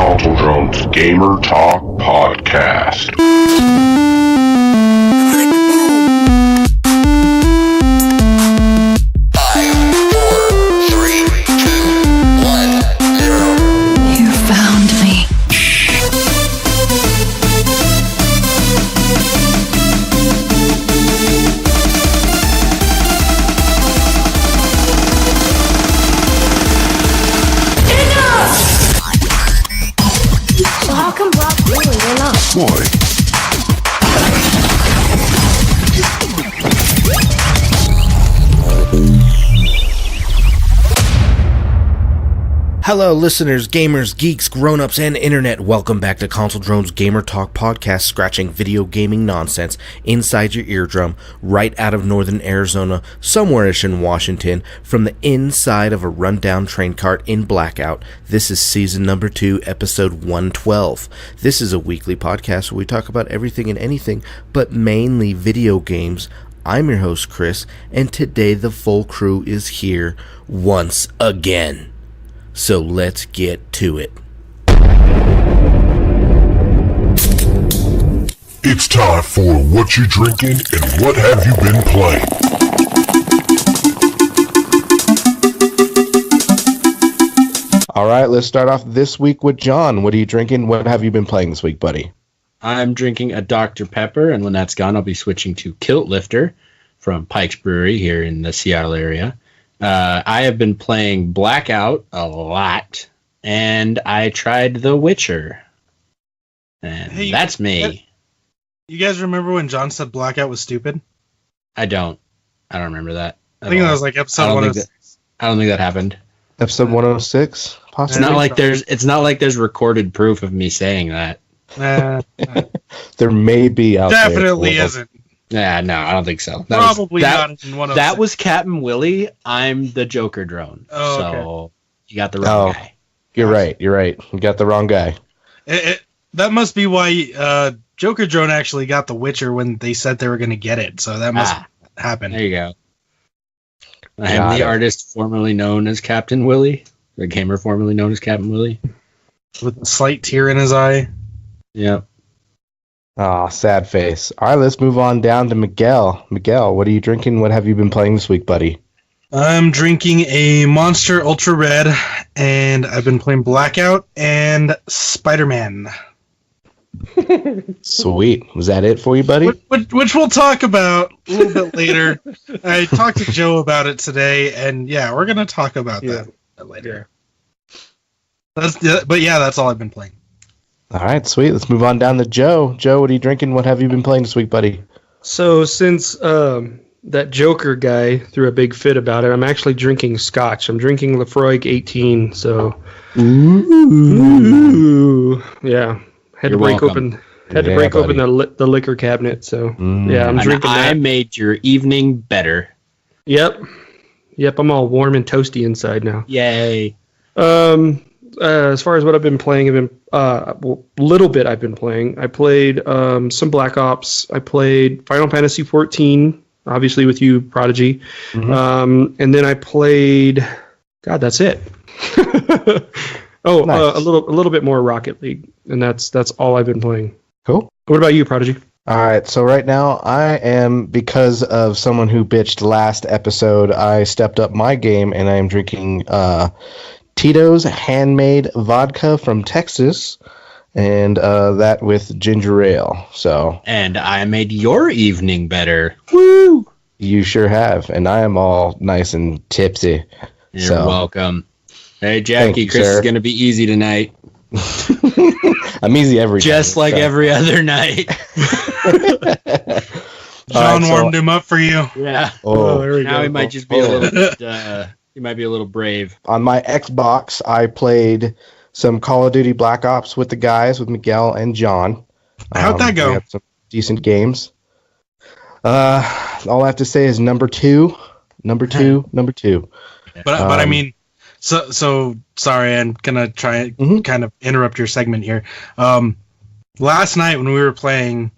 Console Drones Gamer Talk Podcast. 5, 4, 3, 2, 1, 0. You found me. So how come Brock really went up? Boy. Hello, listeners, gamers, geeks, grown-ups, and internet. Welcome back to Console Drones Gamer Talk Podcast, scratching video gaming nonsense inside your eardrum, right out of northern Arizona, somewhere-ish in Washington, from the inside of a rundown train cart in blackout. This is season number 2, episode 112. This is a weekly podcast where we talk about everything and anything, but mainly video games. I'm your host, Chris, and today the full crew is here once again. So let's get to it. It's time for What You Drinking and What Have You Been Playing? Alright, let's start off this week with John. What are you drinking? What have you been playing this week, buddy? I'm drinking a Dr. Pepper, and when that's gone, I'll be switching to Kilt Lifter from Pike's Brewery here in the Seattle area. I have been playing Blackout a lot, and I tried The Witcher. And Hey, that's me. You guys remember when John said Blackout was stupid? I don't remember that. I think that was like episode 106. I don't think that happened. Episode 106, possibly? It's not like there's recorded proof of me saying that. There may be out there. Definitely isn't. Yeah, no, I don't think so. Probably not in 106. That was Captain Willie. I'm the Joker drone. Oh, so okay. You got the wrong guy. You're right. You got the wrong guy. That must be why Joker Drone actually got The Witcher when they said they were going to get it. So that must happen. There you go. I am the artist formerly known as Captain Willie. The gamer formerly known as Captain Willie. With a slight tear in his eye. Yep. Aw, sad face. Alright, let's move on down to Miguel. Miguel, what are you drinking? What have you been playing this week, buddy? I'm drinking a Monster Ultra Red, and I've been playing Blackout and Spider-Man. Sweet. Was that it for you, buddy? Which we'll talk about a little bit later. I talked to Joe about it today, and yeah, we're going to talk about that later. That's all I've been playing. All right, sweet. Let's move on down to Joe. Joe, what are you drinking? What have you been playing this week, buddy? So since that Joker guy threw a big fit about it, I'm actually drinking scotch. I'm drinking Lafroig 18. So, ooh, yeah. Had to break open the liquor cabinet. So yeah, I'm drinking that. I made your evening better. Yep. I'm all warm and toasty inside now. Yay. As far as what I've been playing, I've been playing. I played some Black Ops. I played Final Fantasy 14, obviously with you, Prodigy. Mm-hmm. And then I played. God, that's it. Nice. A little bit more Rocket League, and that's all I've been playing. Cool. What about you, Prodigy? All right, so right now I am, because of someone who bitched last episode, I stepped up my game and I am drinking Tito's handmade vodka from Texas, and that with ginger ale. And I made your evening better. Woo! You sure have, and I am all nice and tipsy. You're welcome. Hey, Jackie, Chris is going to be easy tonight. I'm easy every night. Just like every other night. John warmed him up for you. Yeah. There we go. Now he might just be a little bit, he might be a little brave. On my Xbox, I played some Call of Duty Black Ops with the guys, with Miguel and John. How'd that go? We had some decent games. All I have to say is number two. But I mean, so sorry, I'm gonna try and kind of interrupt your segment here. Last night when we were playing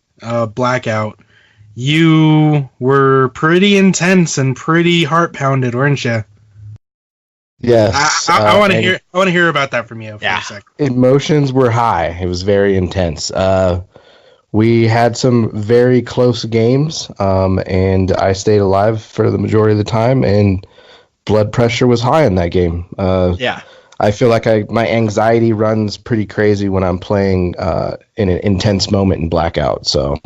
Blackout, you were pretty intense and pretty heart pounded, weren't you? Yes. I want to hear. I want to hear about that from you for a second. Emotions were high. It was very intense. We had some very close games, and I stayed alive for the majority of the time, and blood pressure was high in that game. I feel like my anxiety runs pretty crazy when I'm playing in an intense moment in Blackout. So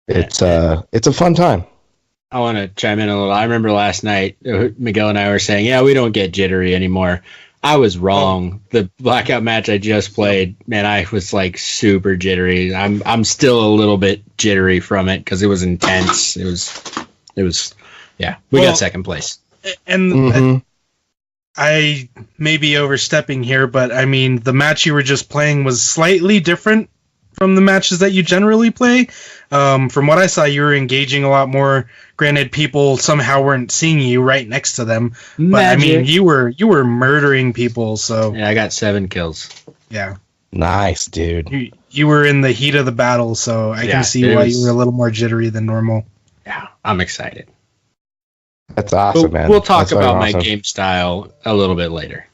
it's a fun time. I want to chime in a little. I remember last night, Miguel and I were saying, yeah, we don't get jittery anymore. I was wrong. The Blackout match I just played, man, I was like super jittery. I'm still a little bit jittery from it because it was intense. It was. We got second place. And I may be overstepping here, but I mean, the match you were just playing was slightly different from the matches that you generally play. From what I saw, you were engaging a lot more. Granted, people somehow weren't seeing you right next to them, but I mean, you were murdering people. So yeah, I got 7 kills. Yeah, nice, dude. You were in the heat of the battle, so I can see why you were a little more jittery than normal. Yeah, I'm excited. That's awesome, man. We'll talk about my game style a little bit later.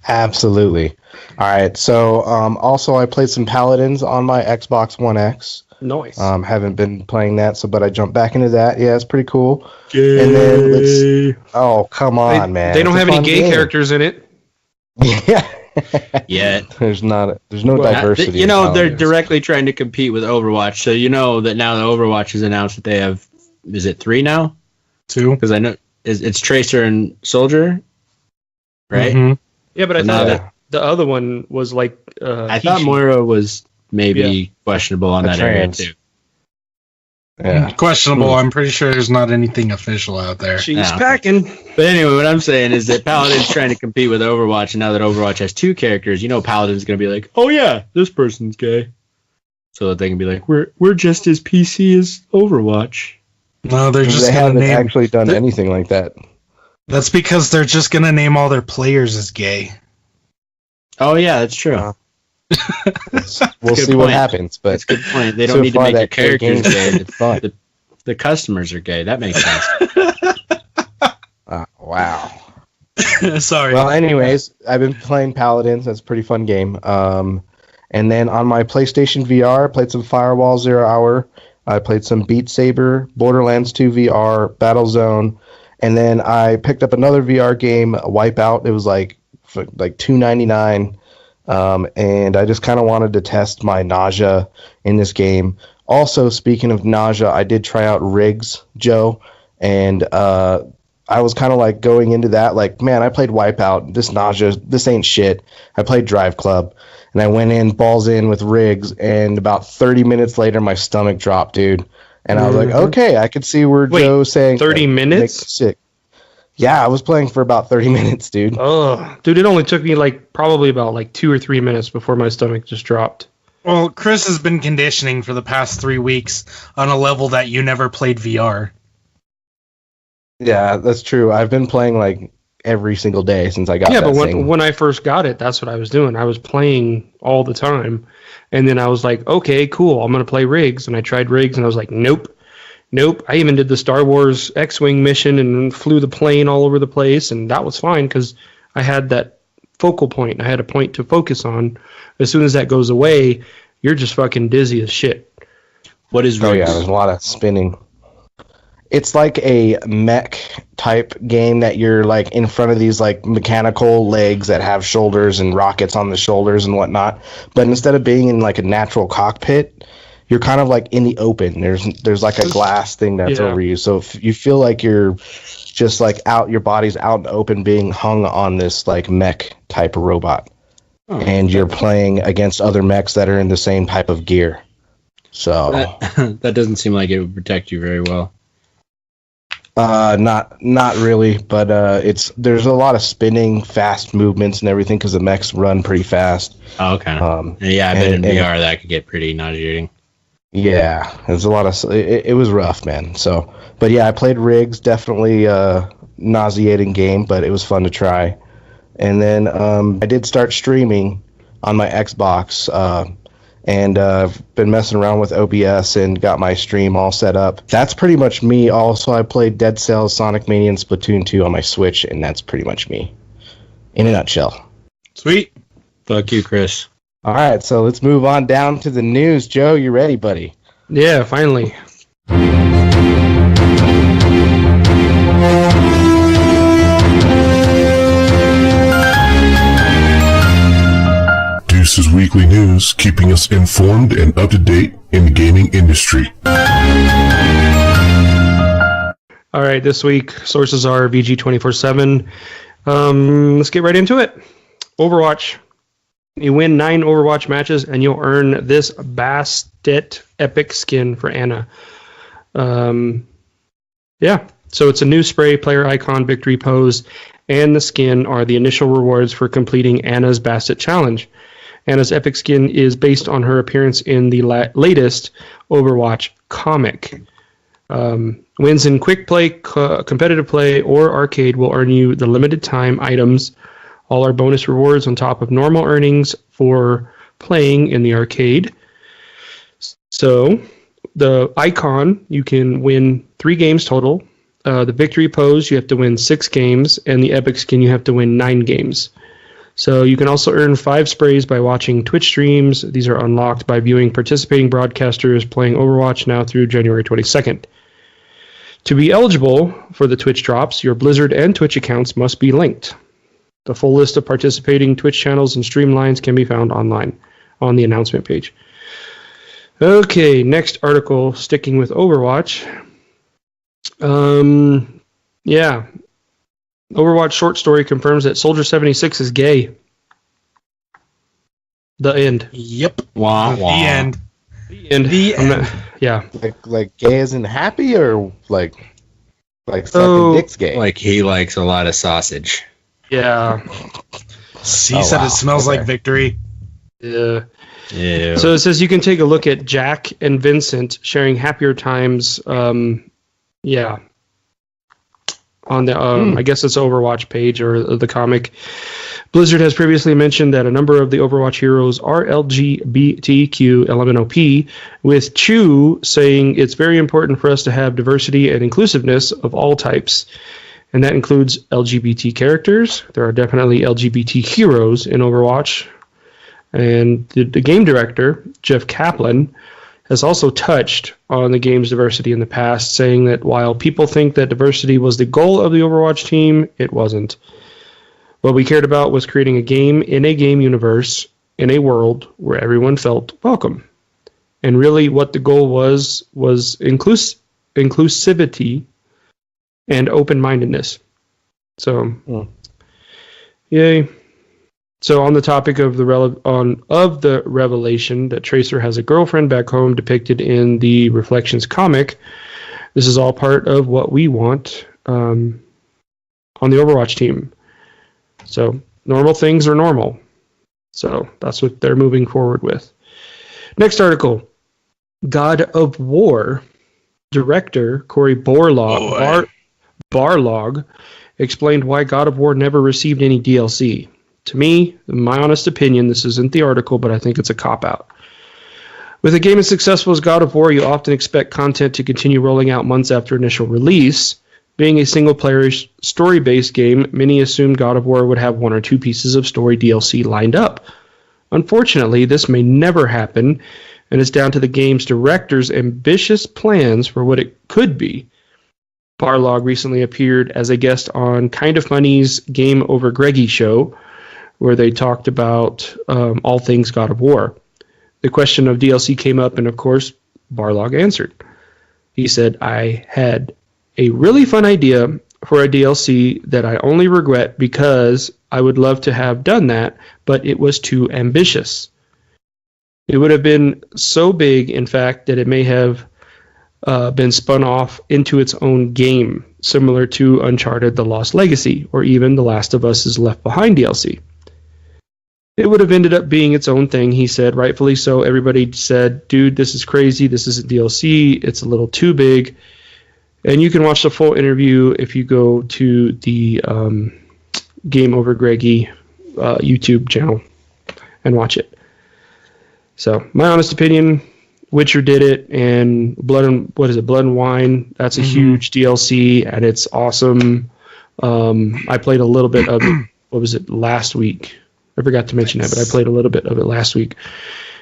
Absolutely. All right. So, also, I played some Paladins on my Xbox One X. Nice. Haven't been playing that, but I jumped back into that. Yeah, it's pretty cool. Gay. And then oh, come on, man. They don't have any gay characters in it. Yeah. Yeah. There's no diversity. They're directly trying to compete with Overwatch. So you know that now the Overwatch has announced that they have, is it 3 now? 2. Because I know it's Tracer and Soldier, right? Mm-hmm. Yeah, but I thought the other one was like. I thought Moira was maybe questionable on that area too. Yeah, questionable. I'm pretty sure there's not anything official out there. She's packing. But anyway, what I'm saying is that Paladin's trying to compete with Overwatch, and now that Overwatch has 2 characters, Paladin's gonna be like, oh yeah, this person's gay, so that they can be like, we're just as PC as Overwatch. No, they haven't actually done anything like that. That's because they're just gonna name all their players as gay. Oh yeah, that's true. We'll see what happens, but that's a good point. They don't need to make their characters gay. The customers are gay. That makes sense. Wow. Sorry. Well, anyways, I've been playing Paladins. That's a pretty fun game. And then on my PlayStation VR, I played some Firewall 0 Hour. I played some Beat Saber, Borderlands 2 VR, Battlezone, and then I picked up another VR game, Wipeout. It was like $2.99, and I just kind of wanted to test my nausea in this game. Also, speaking of nausea, I did try out Riggs, Joe, and I was kind of like going into that like, man, I played Wipeout. This nausea, this ain't shit. I played Drive Club. And I went in, balls in with Riggs, and about 30 minutes later, my stomach dropped, dude. And I was like, okay, I could see where Joe's saying 30 minutes? Sick. Yeah, I was playing for about 30 minutes, dude. Oh, dude, it only took me probably about 2 or 3 minutes before my stomach just dropped. Well, Chris has been conditioning for the past 3 weeks on a level that you never played VR. Yeah, that's true. I've been playing every single day since I got that thing. But when I first got it, that's what I was doing. I was playing all the time. And then I was like, okay, cool, I'm going to play Riggs. And I tried Riggs, and I was like, nope. I even did the Star Wars X-Wing mission and flew the plane all over the place, and that was fine because I had that focal point. I had a point to focus on. As soon as that goes away, you're just fucking dizzy as shit. What is Riggs? Oh, yeah, there's a lot of spinning. It's like a mech type game that you're in front of these mechanical legs that have shoulders and rockets on the shoulders and whatnot. But instead of being in a natural cockpit, you're kind of in the open. There's a glass thing that's over you. So if you feel like you're just out, your body's out in the open being hung on this mech type of robot. Oh, and you're playing against other mechs that are in the same type of gear. So that doesn't seem like it would protect you very well. Not really, but there's a lot of spinning, fast movements and everything because the mechs run pretty fast. Oh, okay. Yeah, I bet in VR that could get pretty nauseating. Yeah, there's a lot of it was rough, man. So, but yeah, I played Riggs, definitely nauseating game, but it was fun to try. And then I did start streaming on my Xbox, and been messing around with OBS and got my stream all set up. That's pretty much me. Also, I played Dead Cells, Sonic Mania, and Splatoon 2 on my Switch, and that's pretty much me in a nutshell. Sweet. Fuck you, Chris. All right, so let's move on down to the news. Joe, you ready, buddy? Yeah, finally. Deuce's Weekly News, keeping us informed and up to date in the gaming industry. All right, this week, sources are VG247. Let's get right into it. Overwatch. You win 9 Overwatch matches, and you'll earn this Bastet Epic skin for Ana. Yeah, so it's a new spray, player icon, victory pose, and the skin are the initial rewards for completing Ana's Bastet challenge. Ana's epic skin is based on her appearance in the latest Overwatch comic. Wins in quick play, competitive play, or arcade will earn you the limited time items. All are bonus rewards on top of normal earnings for playing in the arcade. So the icon, you can win 3 games total. The victory pose, you have to win 6 games, and the epic skin, you have to win 9 games. So you can also earn 5 sprays by watching Twitch streams. These are unlocked by viewing participating broadcasters playing Overwatch now through January 22nd. To be eligible for the Twitch drops, your Blizzard and Twitch accounts must be linked. The full list of participating Twitch channels and streamlines can be found online on the announcement page. Okay, next article, sticking with Overwatch. Yeah. Overwatch short story confirms that Soldier 76 is gay. The end. Yep. Wah, The wah. end. The end. The end. Yeah. Like gay isn't happy, or like sucking Oh, dick's gay? Like he likes a lot of sausage. Yeah. He said wow. it smells like victory. Yeah. Yeah. So it says you can take a look at Jack and Vincent sharing happier times. Yeah. On the, I guess it's Overwatch page or the comic. Blizzard has previously mentioned that a number of the Overwatch heroes are LGBTQ LMNOP, with Chu saying it's very important for us to have diversity and inclusiveness of all types. And that includes LGBT characters. There are definitely LGBT heroes in Overwatch. And the game director, Jeff Kaplan, has also touched on the game's diversity in the past, saying that while people think that diversity was the goal of the Overwatch team, it wasn't. What we cared about was creating a game in a game universe, in a world where everyone felt welcome. And really what the goal was inclusivity and open-mindedness. So, yay. So on the topic of the revelation that Tracer has a girlfriend back home depicted in the Reflections comic, this is all part of what we want on the Overwatch team. So normal things are normal. So that's what they're moving forward with. Next article. God of War director Cory Barlog explained why God of War never received any DLC. To me, in my honest opinion, this isn't the article, but I think it's a cop-out. With a game as successful as God of War, you often expect content to continue rolling out months after initial release. Being a single-player story-based game, many assumed God of War would have 1 or 2 pieces of story DLC lined up. Unfortunately, this may never happen, and it's down to the game's director's ambitious plans for what it could be. Barlog recently appeared as a guest on Kind of Funny's Game Over Greggy show, where they talked about all things God of War. The question of DLC came up, and of course, Barlog answered. He said, I had a really fun idea for a DLC that I only regret because I would love to have done that, but it was too ambitious. It would have been so big, in fact, that it may have been spun off into its own game, similar to Uncharted: The Lost Legacy, or even The Last of Us' Left Behind DLC. It would have ended up being its own thing, he said. Rightfully so. Everybody said, dude, this is crazy. This isn't DLC. It's a little too big. And you can watch the full interview if you go to the Game Over Greggy YouTube channel and watch it. So, my honest opinion, Witcher did it, and Blood and Wine? That's a huge DLC, and it's awesome. I played a little bit of it. What was it, last week? I forgot to mention that, but I played a little bit of it last week.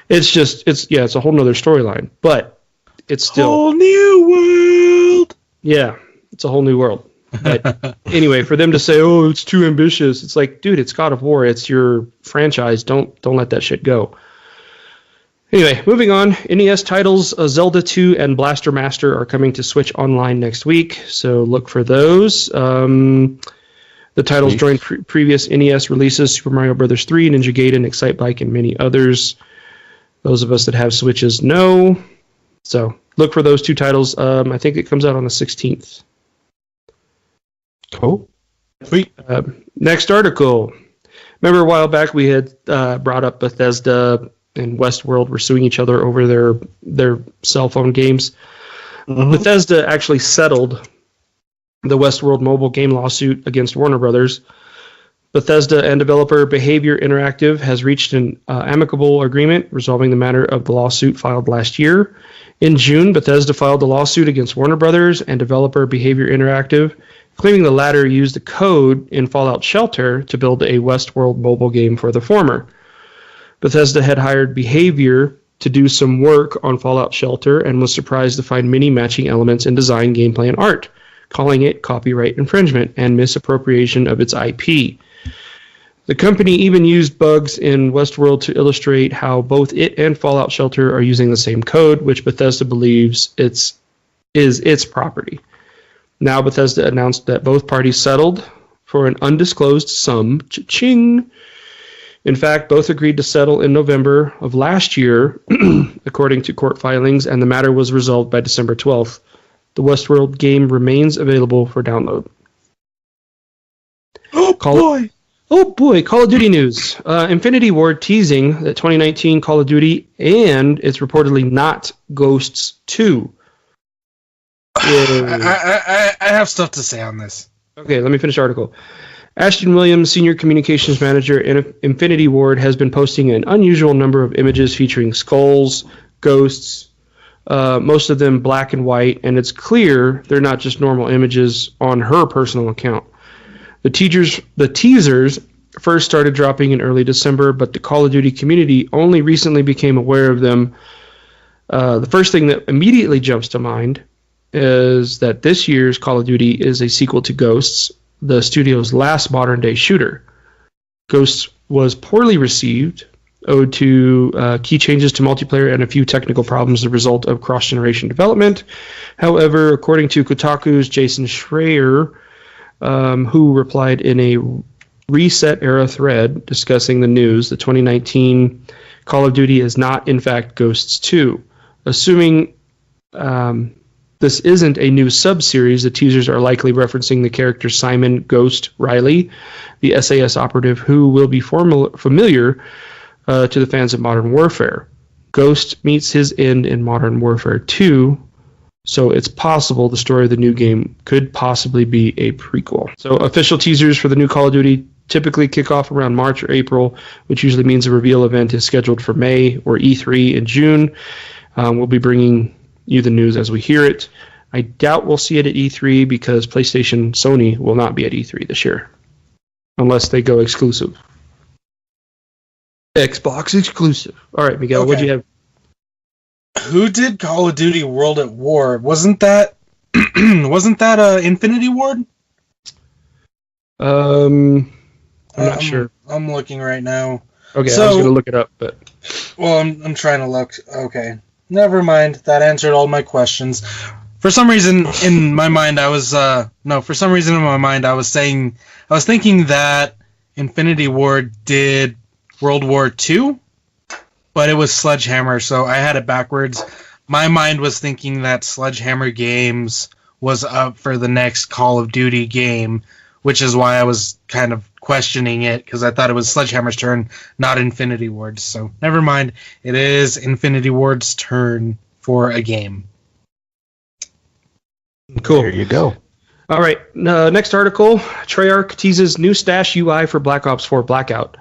It's a whole nother storyline, but it's still whole new world. Yeah, it's a whole new world. But anyway, for them to say, "Oh, it's too ambitious," it's like, dude, it's God of War. It's your franchise. Don't let that shit go. Anyway, moving on. NES titles Zelda 2 and Blaster Master are coming to Switch Online next week, so look for those. The titles join previous NES releases: Super Mario Bros. 3, Ninja Gaiden, Excite Bike, and many others. Those of us that have Switches know. So look for those two titles. I think it comes out on the 16th. Cool. Sweet. Next article. Remember a while back we had brought up Bethesda and Westworld were suing each other over their cell phone games. Bethesda actually settled the Westworld mobile game lawsuit against Warner Brothers. Bethesda and developer Behavior Interactive has reached an amicable agreement resolving the matter of the lawsuit filed last year. In June, Bethesda filed a lawsuit against Warner Brothers and developer Behavior Interactive, claiming the latter used the code in Fallout Shelter to build a Westworld mobile game for the former. Bethesda had hired Behavior to do some work on Fallout Shelter and was surprised to find many matching elements in design, gameplay, and art, calling it copyright infringement and misappropriation of its IP. The company even used bugs in Westworld to illustrate how both it and Fallout Shelter are using the same code, which Bethesda believes is its property. Now Bethesda announced that both parties settled for an undisclosed sum. Cha-ching! In fact, both agreed to settle in November of last year, according to court filings, and the matter was resolved by December 12th. The Westworld game remains available for download. Oh boy, Call of Duty news. Infinity Ward teasing that 2019 Call of Duty, and it's reportedly not Ghosts 2. I have stuff to say on this. Okay, let me finish the article. Ashton Williams, Senior Communications Manager in Infinity Ward, has been posting an unusual number of images featuring skulls, ghosts, most of them black and white, and it's clear they're not just normal images on her personal account. The teasers first started dropping in early December, but the Call of Duty community only recently became aware of them. The first thing that immediately jumps to mind is that this year's Call of Duty is a sequel to Ghosts, the studio's last modern-day shooter. Ghosts was poorly received, owed to key changes to multiplayer and a few technical problems as a result of cross-generation development. However, according to Kotaku's Jason Schreier, who replied in a Reset-era thread discussing the news, the 2019 Call of Duty is not, in fact, Ghosts 2. Assuming this isn't a new sub-series, the teasers are likely referencing the character Simon Ghost Riley, the SAS operative who will be familiar to the fans of Modern Warfare. Ghost meets his end in Modern Warfare 2, so it's possible the story of the new game could possibly be a prequel. So official teasers for the new Call of Duty typically kick off around March or April, which usually means a reveal event is scheduled for May or E3 in June. We'll be bringing you the news as we hear it. I doubt we'll see it at E3 because PlayStation Sony will not be at E3 this year unless they go exclusive. Xbox exclusive. All right, Miguel, what'd you have? Who did Call of Duty World at War? Wasn't that Infinity Ward? I'm not sure. I'm looking right now. Okay, I was going to look it up, but well, I'm trying to look. Okay. Never mind. That answered all my questions. For some reason in my mind I was thinking that Infinity Ward did World War II, but it was Sledgehammer, so I had it backwards. My mind was thinking that Sledgehammer Games was up for the next Call of Duty game, which is why I was kind of questioning it, because I thought it was Sledgehammer's turn, not Infinity Ward's. So never mind. It is Infinity Ward's turn for a game. Cool. There you go. All right. Next article. Treyarch teases new stash UI for Black Ops 4 Blackout.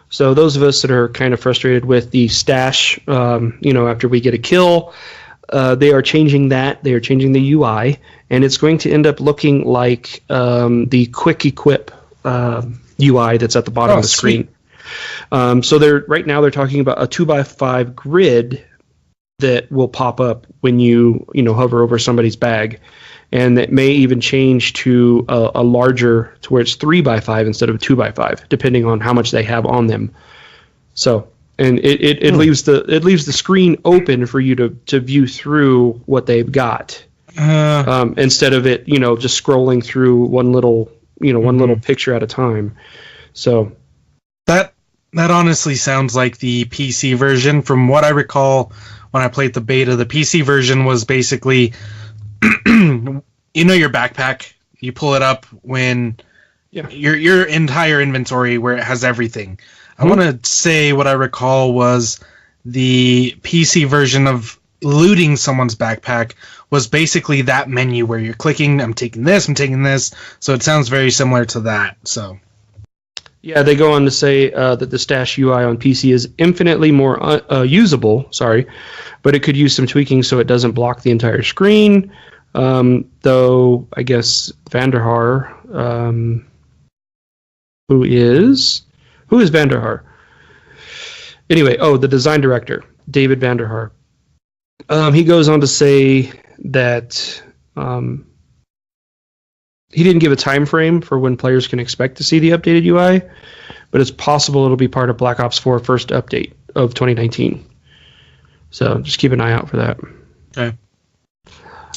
So those of us that are kind of frustrated with the stash, after we get a kill, they are changing that. They are changing the UI, and it's going to end up looking like the quick equip UI that's at the bottom of the screen. So right now they're talking about a 2x5 grid that will pop up when you hover over somebody's bag, and that may even change to a larger, to where it's 3x5 instead of 2x5, depending on how much they have on them. So, and it leaves the screen open for you to view through what they've got, instead of it just scrolling through one little picture at a time. So that honestly sounds like the PC version. From what I recall, when I played the beta, the PC version was basically, your backpack, you pull it up when your entire inventory where it has everything. I want to say what I recall was the PC version of looting someone's backpack was basically that menu where you're clicking, I'm taking this. So it sounds very similar to that. So. Yeah, they go on to say that the stash UI on PC is infinitely more usable, but it could use some tweaking so it doesn't block the entire screen. Though, I guess Vanderhaar, who is Vanderhaar? Anyway, the design director, David Vanderhaar. He goes on to say that he didn't give a time frame for when players can expect to see the updated UI, but it's possible it'll be part of Black Ops 4 first update of 2019. So just keep an eye out for that. Okay.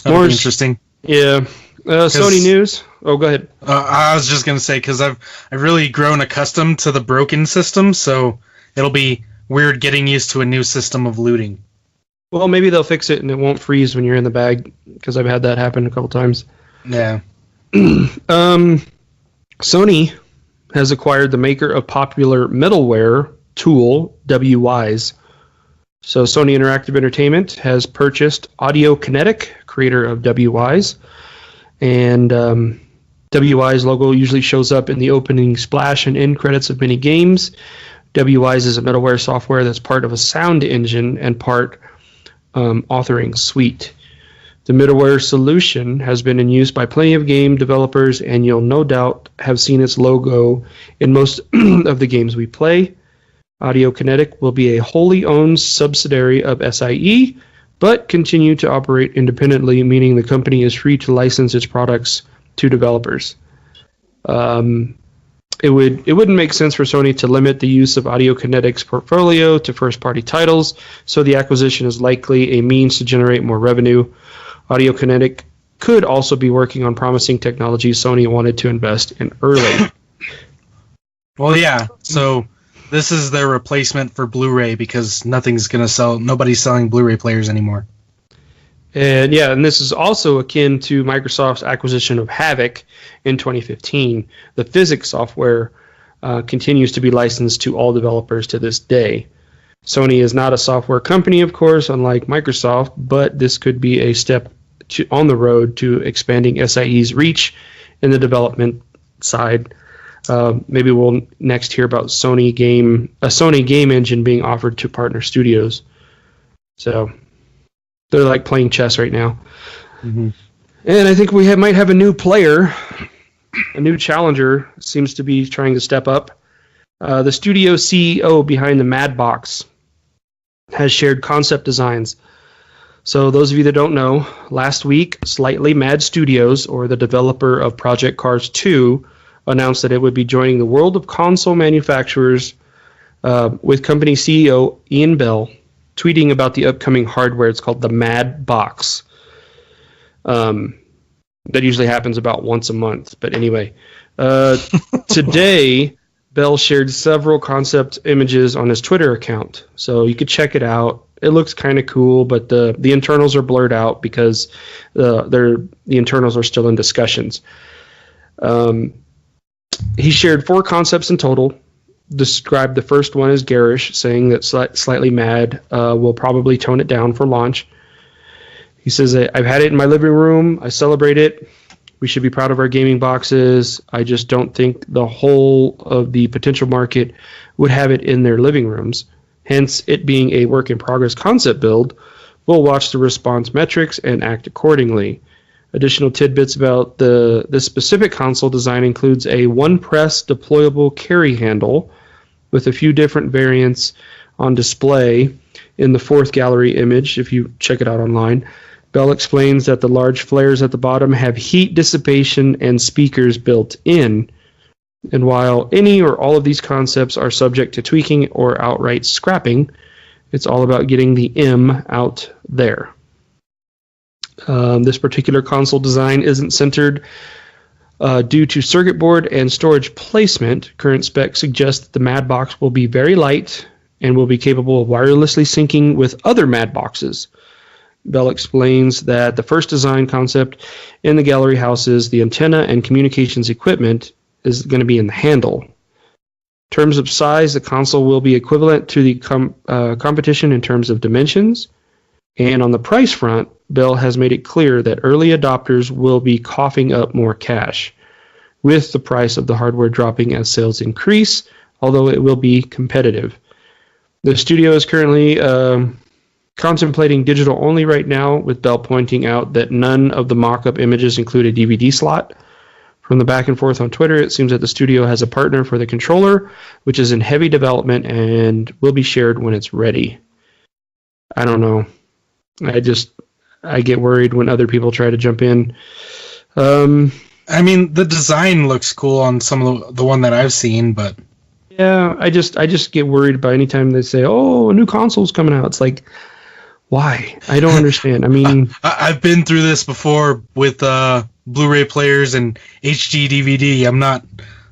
More interesting. Yeah. Sony news. Oh, go ahead. I was just gonna say, because I've really grown accustomed to the broken system, so it'll be weird getting used to a new system of looting. Well, maybe they'll fix it and it won't freeze when you're in the bag, because I've had that happen a couple times. Yeah. Sony has acquired the maker of popular middleware tool WWise. So Sony Interactive Entertainment has purchased Audio Kinetic, creator of WWise, and WWise logo usually shows up in the opening splash and end credits of many games. WWise is a middleware software that's part of a sound engine and part authoring suite. The middleware solution has been in use by plenty of game developers, and you'll no doubt have seen its logo in most of the games we play. Audio Kinetic will be a wholly owned subsidiary of SIE, but continue to operate independently, meaning the company is free to license its products to developers. It wouldn't make sense for Sony to limit the use of Audio Kinetic's portfolio to first-party titles, so the acquisition is likely a means to generate more revenue. Audio Kinetic could also be working on promising technologies Sony wanted to invest in early. Well, yeah, so this is their replacement for Blu-ray, because nobody's selling Blu-ray players anymore. And this is also akin to Microsoft's acquisition of Havok in 2015. The physics software continues to be licensed to all developers to this day. Sony is not a software company, of course, unlike Microsoft, but this could be a step on the road to expanding SIE's reach in the development side. Maybe we'll next hear about a Sony game engine being offered to partner studios. So they're like playing chess right now. Mm-hmm. And I think we might have a new player, a new challenger seems to be trying to step up. The studio CEO behind the Mad Box has shared concept designs. So those of you that don't know, last week, Slightly Mad Studios, or the developer of Project Cars 2, announced that it would be joining the world of console manufacturers with company CEO Ian Bell tweeting about the upcoming hardware. It's called the Mad Box. That usually happens about once a month. But anyway, today, Bell shared several concept images on his Twitter account. So you could check it out. It looks kind of cool, but the internals are blurred out because the internals are still in discussions. He shared 4 concepts in total. Described the first one as garish, saying that Slightly Mad will probably tone it down for launch. He says, I've had it in my living room. I celebrate it. We should be proud of our gaming boxes. I just don't think the whole of the potential market would have it in their living rooms. Hence, it being a work in progress concept build, we'll watch the response metrics and act accordingly. Additional tidbits about this specific console design includes a one-press deployable carry handle with a few different variants on display in the fourth gallery image, if you check it out online. Bell explains that the large flares at the bottom have heat dissipation and speakers built in. And while any or all of these concepts are subject to tweaking or outright scrapping, it's all about getting the M out there. This particular console design isn't centered due to circuit board and storage placement. Current specs suggest that the Madbox will be very light and will be capable of wirelessly syncing with other Madboxes. Bell explains that the first design concept in the gallery houses the antenna and communications equipment is going to be in the handle. In terms of size, the console will be equivalent to the competition in terms of dimensions. And on the price front, Bell has made it clear that early adopters will be coughing up more cash, with the price of the hardware dropping as sales increase, although it will be competitive. The studio is currently contemplating digital only right now, with Bell pointing out that none of the mock-up images include a DVD slot. From the back and forth on Twitter, it seems that the studio has a partner for the controller, which is in heavy development and will be shared when it's ready. I don't know. I get worried when other people try to jump in. I mean, the design looks cool on some of the one that I've seen, but yeah, I just get worried by any time they say, "Oh, a new console's coming out." It's like, why? I don't understand. I mean, I've been through this before with Blu-ray players and HD DVD. I'm not.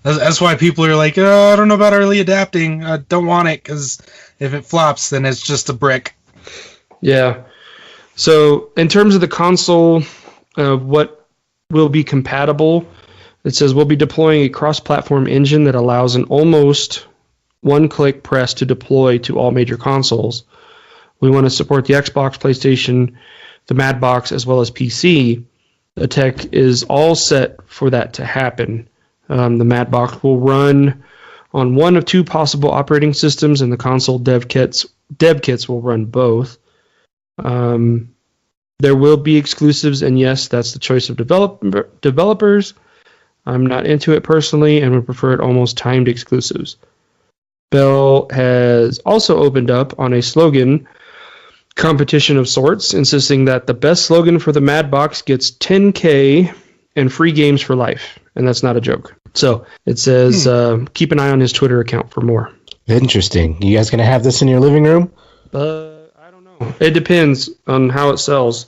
That's why people are like, "Oh, I don't know about early adapting. I don't want it because if it flops, then it's just a brick." Yeah. So in terms of the console, what will be compatible, it says we'll be deploying a cross-platform engine that allows an almost one-click press to deploy to all major consoles. We want to support the Xbox, PlayStation, the Madbox, as well as PC. The tech is all set for that to happen. The Madbox will run on one of two possible operating systems, and the console dev kits will run both. There will be exclusives, and yes, that's the choice of developers. I'm not into it personally and would prefer it almost timed exclusives. Bell has also opened up on a slogan competition of sorts, insisting that the best slogan for the Madbox gets 10K and free games for life. And that's not a joke. So it says, keep an eye on his Twitter account for more. Interesting. You guys going to have this in your living room? I don't know. It depends on how it sells.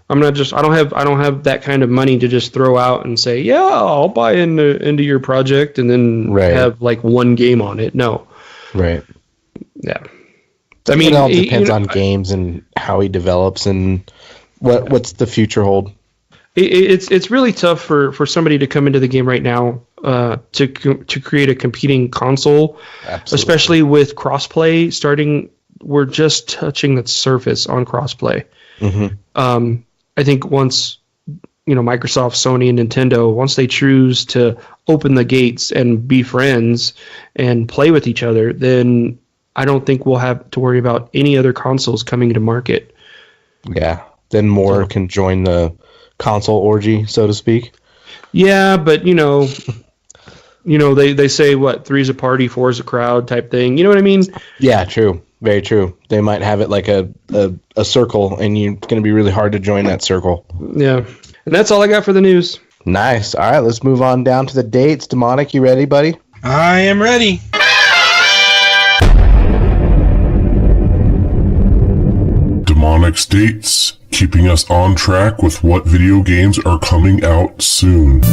I don't have that kind of money to just throw out and say, yeah, I'll buy into your project and then have like one game on it. No. Right. Yeah. I mean, it all depends on games and how he develops and what's the future hold. It's really tough for somebody to come into the game right now to create a competing console, Absolutely. Especially with crossplay starting. We're just touching the surface on crossplay. Mm-hmm. I think once Microsoft, Sony, and Nintendo, once they choose to open the gates and be friends and play with each other, then I don't think we'll have to worry about any other consoles coming to market. Yeah, then more can join the console orgy, so to speak. Yeah, but they say what, 3's a party, 4's a crowd type thing. You know what I mean? Yeah, true. Very true. They might have it like a circle, and it's going to be really hard to join that circle. Yeah. And that's all I got for the news. Nice. All right, let's move on down to the dates. Demonic, you ready, buddy? I am ready. Demonic's dates, keeping us on track with what video games are coming out soon.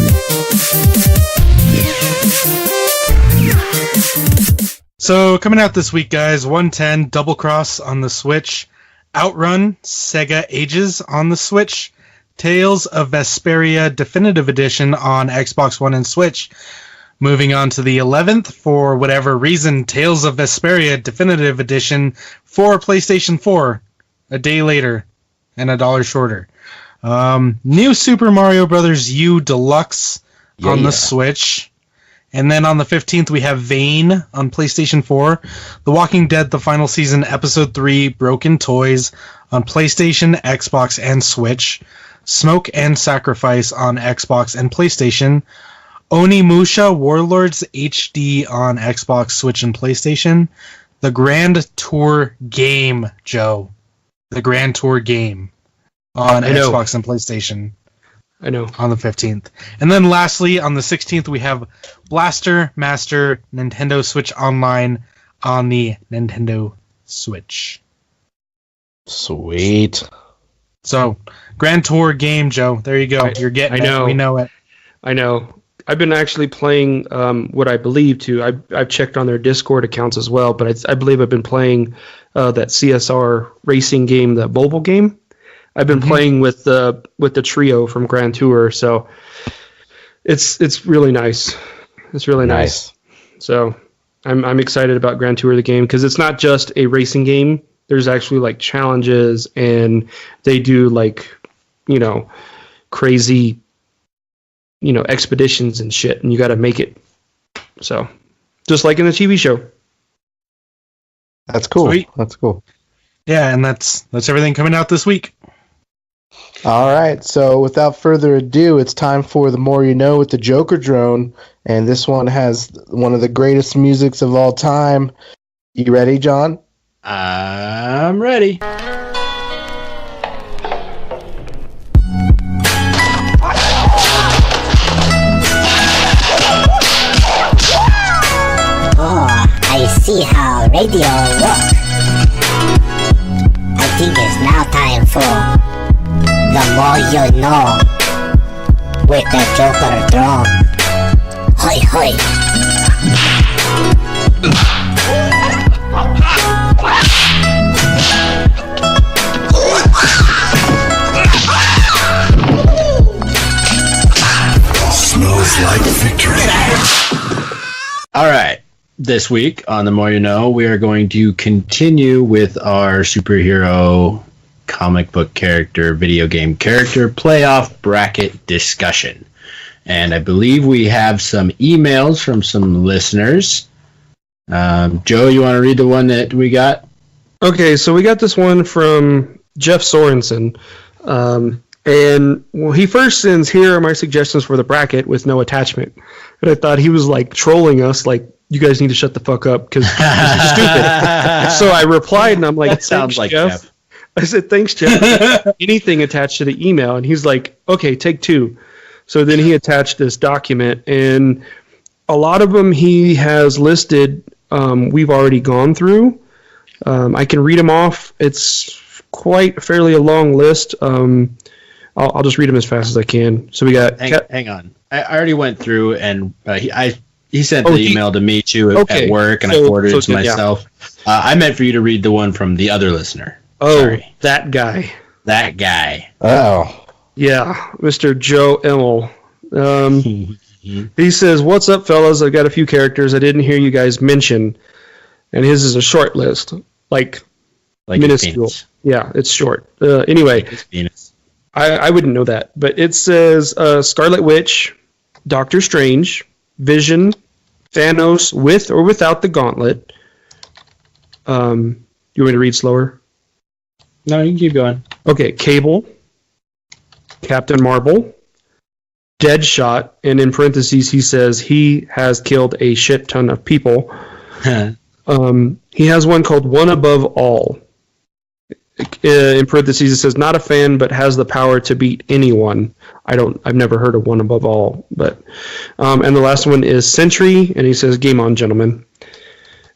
So, coming out this week, guys, 110 Double Cross on the Switch, Outrun Sega Ages on the Switch, Tales of Vesperia Definitive Edition on Xbox One and Switch. Moving on to the 11th, for whatever reason, Tales of Vesperia Definitive Edition for PlayStation 4, a day later and $1 shorter. New Super Mario Brothers U Deluxe on the Switch. And then on the 15th, we have Vane on PlayStation 4. The Walking Dead, the final season, Episode 3, Broken Toys on PlayStation, Xbox, and Switch. Smoke and Sacrifice on Xbox and PlayStation. Onimusha Warlords HD on Xbox, Switch, and PlayStation. The Grand Tour game, Joe. The Grand Tour game on Xbox and PlayStation. I know. On the 15th. And then lastly, on the 16th, we have Blaster Master Nintendo Switch Online on the Nintendo Switch. Sweet. So, Grand Tour game, Joe. There you go. You're getting it. We know it. I know. I've been actually playing what I believe to. I've checked on their Discord accounts as well, but I believe I've been playing that CSR racing game, the mobile game. I've been playing with the trio from Grand Tour, so it's really nice. It's really nice. So I'm excited about Grand Tour the game because it's not just a racing game. There's actually like challenges, and they do like crazy expeditions and shit, and you got to make it. So just like in the TV show. That's cool. Sweet. That's cool. Yeah, and that's everything coming out this week. All right, so without further ado, it's time for The More You Know with the Joker Drone, and this one has one of the greatest musics of all time. You ready, John? I'm ready. Oh, I see how radio works. I think it's now time for The More You Know with the Joker Drone. Hoi hoi. Smells like victory. All right. This week on The More You Know, we are going to continue with our superhero comic book character, video game character playoff bracket discussion. And I believe we have some emails from some listeners. Joe, you want to read the one that we got? Okay, so we got this one from Jeff Sorensen. And he first sends, here are my suggestions for the bracket with no attachment. And I thought he was like trolling us, like, you guys need to shut the fuck up because this is stupid. So I replied and I'm like, that sounds like Jeff. I said, thanks, Jeff. Anything attached to the email. And he's like, okay, take two. So then he attached this document, and a lot of them he has listed we've already gone through. I can read them off. It's quite fairly a long list. I'll just read them as fast as I can. So we got... Hang on. I already went through, and he sent the email to me, too, at work, and I forwarded it to myself. Yeah. I meant for you to read the one from the other listener. Oh, sorry. That guy. That guy. Oh. Yeah, Mr. Joe Emmel. He says, what's up, fellas? I've got a few characters I didn't hear you guys mention. And his is a short list. Like minuscule. Yeah, it's short. Anyway, I wouldn't know that. But it says Scarlet Witch, Doctor Strange, Vision, Thanos with or without the gauntlet. You want me to read slower? No, you can keep going. Okay, Cable, Captain Marvel, Deadshot, and in parentheses he says he has killed a shit ton of people. He has one called One Above All. In parentheses it says not a fan but has the power to beat anyone. I've never heard of One Above All, but and the last one is Sentry, and he says game on, gentlemen.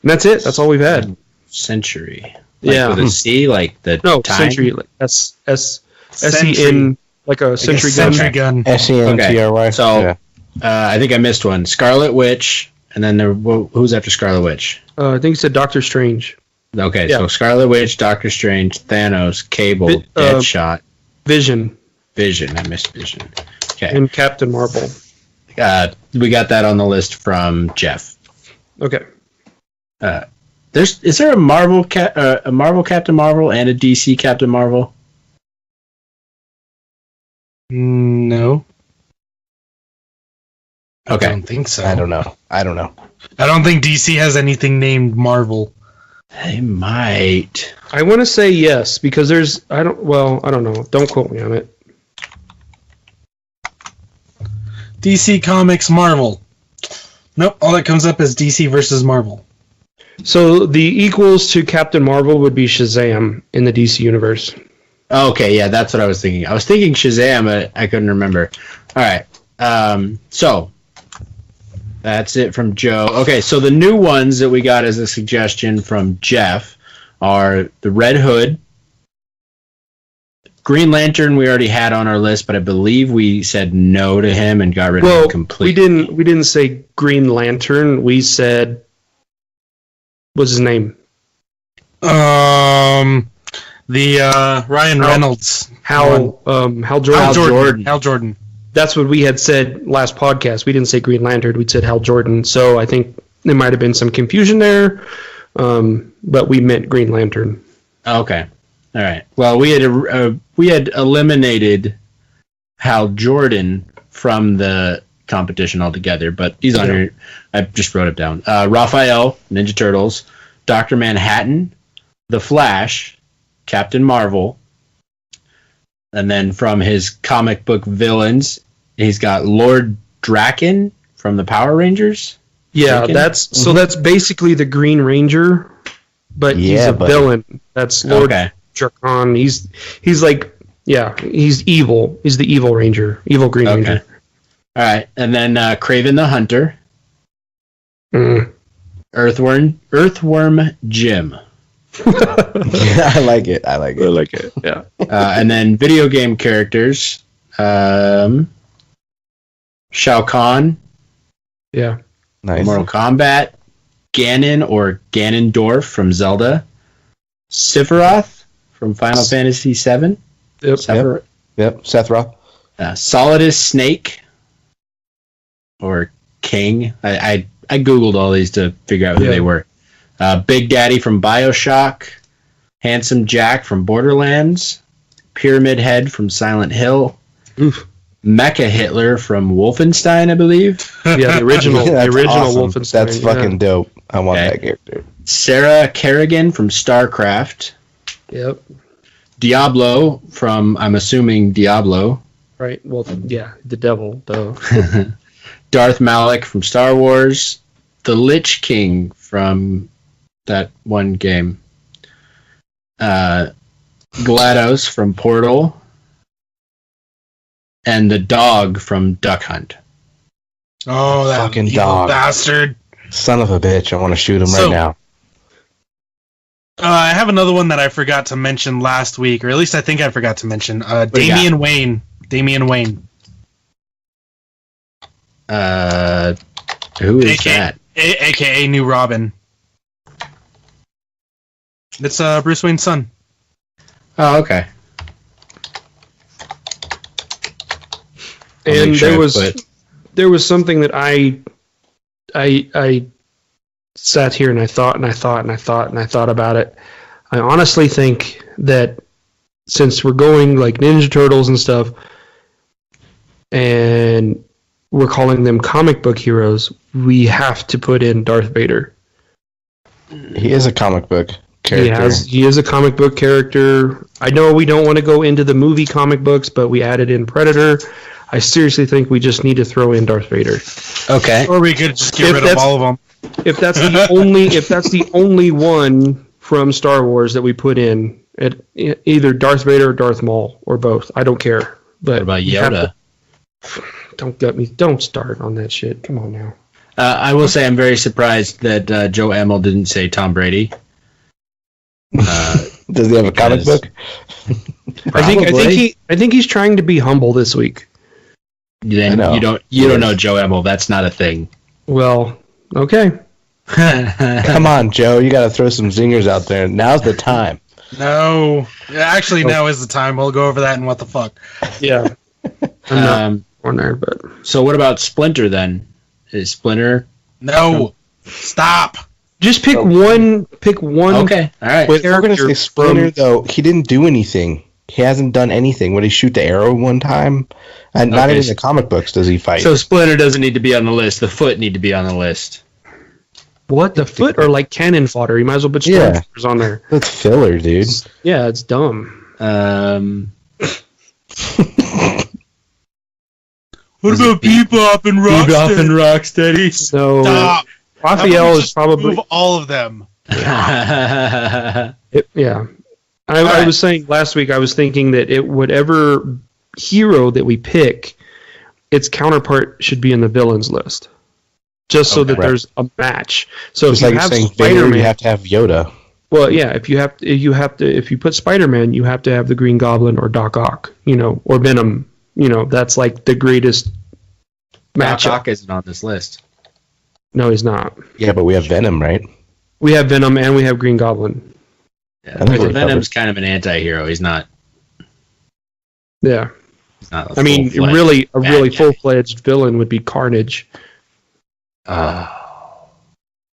And that's it. That's all we've had. Sentry. Yeah. With a C, like the time? Sentry, like S-E-N, like a sentry gun. S-E-N-T-R-Y. Okay. So, I think I missed one. Scarlet Witch, and then who's after Scarlet Witch? I think he said Doctor Strange. Okay, yeah. So Scarlet Witch, Doctor Strange, Thanos, Cable, Deadshot. Vision. I missed Vision. Okay. And Captain Marvel. We got that on the list from Jeff. Okay. Is there a Marvel Captain Marvel and a DC Captain Marvel? No. Okay. I don't think so. I don't know. I don't think DC has anything named Marvel. They might. I want to say yes because I don't know. Don't quote me on it. DC Comics Marvel. Nope, all that comes up is DC versus Marvel. So the equals to Captain Marvel would be Shazam in the DC universe. Okay, yeah, that's what I was thinking. I was thinking Shazam, but I couldn't remember. All right. So that's it from Joe. Okay, so the new ones that we got as a suggestion from Jeff are the Red Hood, Green Lantern. We already had on our list, but I believe we said no to him and got rid of him completely. We didn't say Green Lantern. We said, what's his name? Ryan Reynolds. Hal Jordan. Hal Jordan. That's what we had said last podcast. We didn't say Green Lantern. We said Hal Jordan. So I think there might have been some confusion there, but we meant Green Lantern. Okay. All right. Well, we had eliminated Hal Jordan from the competition altogether, but he's on here. I just wrote it down. Raphael, Ninja Turtles, Dr. Manhattan, The Flash, Captain Marvel, and then from his comic book villains, he's got Lord Draken from the Power Rangers. Yeah, that's basically the Green Ranger, but he's a villain. That's Lord Draken. He's evil. He's the evil Ranger, evil Green Ranger. All right, and then Kraven the Hunter, Earthworm Jim. I like it. Yeah. And then video game characters, Shao Kahn. Yeah. Nice. Mortal Kombat, Ganon or Ganondorf from Zelda, Sephiroth from Final Fantasy VII. Yep. Sephiroth. Solidus Snake or King. I googled all these to figure out who they were. Big Daddy from BioShock, Handsome Jack from Borderlands, Pyramid Head from Silent Hill, Mecha Hitler from Wolfenstein, I believe. Yeah, the original awesome. Wolfenstein. That's fucking dope. I want that character. Sarah Kerrigan from StarCraft. Yep. Diablo from, I'm assuming, Diablo. Right. Well, yeah, the devil, though. Darth Malak from Star Wars. The Lich King from that one game. GLaDOS from Portal. And the dog from Duck Hunt. Oh, that fucking evil dog. Bastard. Son of a bitch. I want to shoot him right now. I have another one that I forgot to mention last week, or at least I think I forgot to mention. Damian Wayne. Who is that? AKA New Robin. It's Bruce Wayne's son. Oh, okay. And there was something that I sat here and I thought about it. I honestly think that since we're going like Ninja Turtles and stuff, and we're calling them comic book heroes, we have to put in Darth Vader. He is a comic book character. He is a comic book character. I know we don't want to go into the movie comic books, but we added in Predator. I seriously think we just need to throw in Darth Vader. Okay. Or we could just get rid of all of them. If that's the only one from Star Wars that we put in, either Darth Vader or Darth Maul or both, I don't care. But what about Yoda? Don't start on that shit. Come on now. I will say I'm very surprised that Joe Amell didn't say Tom Brady. Does he have a comic book? I think he's trying to be humble this week. Then you don't know Joe Amell. That's not a thing. Well, okay. Come on, Joe. You got to throw some zingers out there. Now's the time. No. Actually, now is the time. We'll go over that and what the fuck. Yeah. I'm not on there, but so what about Splinter then? Is Splinter? No. Stop. Just pick one. Pick one. Okay. All right. Wait, we're gonna say Splinter though. He didn't do anything. He hasn't done anything. Would he shoot the arrow one time? And not even in the comic books does he fight. So Splinter doesn't need to be on the list. The foot need to be on the list. What? The foot or like cannon fodder? You might as well put stormtroopers on there. That's filler, dude. Yeah, it's dumb. What about Bebop and Rocksteady? Bebop and Rocksteady. So Stop. Raphael is probably move all of them. I was saying last week. I was thinking that whatever hero that we pick, its counterpart should be in the villains list, just so that there's a match. So just if like you have saying Spider-Man, you have to have Yoda. Well, yeah. If you put Spider-Man, you have to have the Green Goblin or Doc Ock, or Venom. That's like the greatest matchup. Doc Ock isn't on this list. No, he's not. Yeah, but we have Venom, right? We have Venom and we have Green Goblin. Yeah, Venom's kind of an anti-hero. He's not. Yeah. He's not. I mean, really, a really full-fledged villain would be Carnage. Have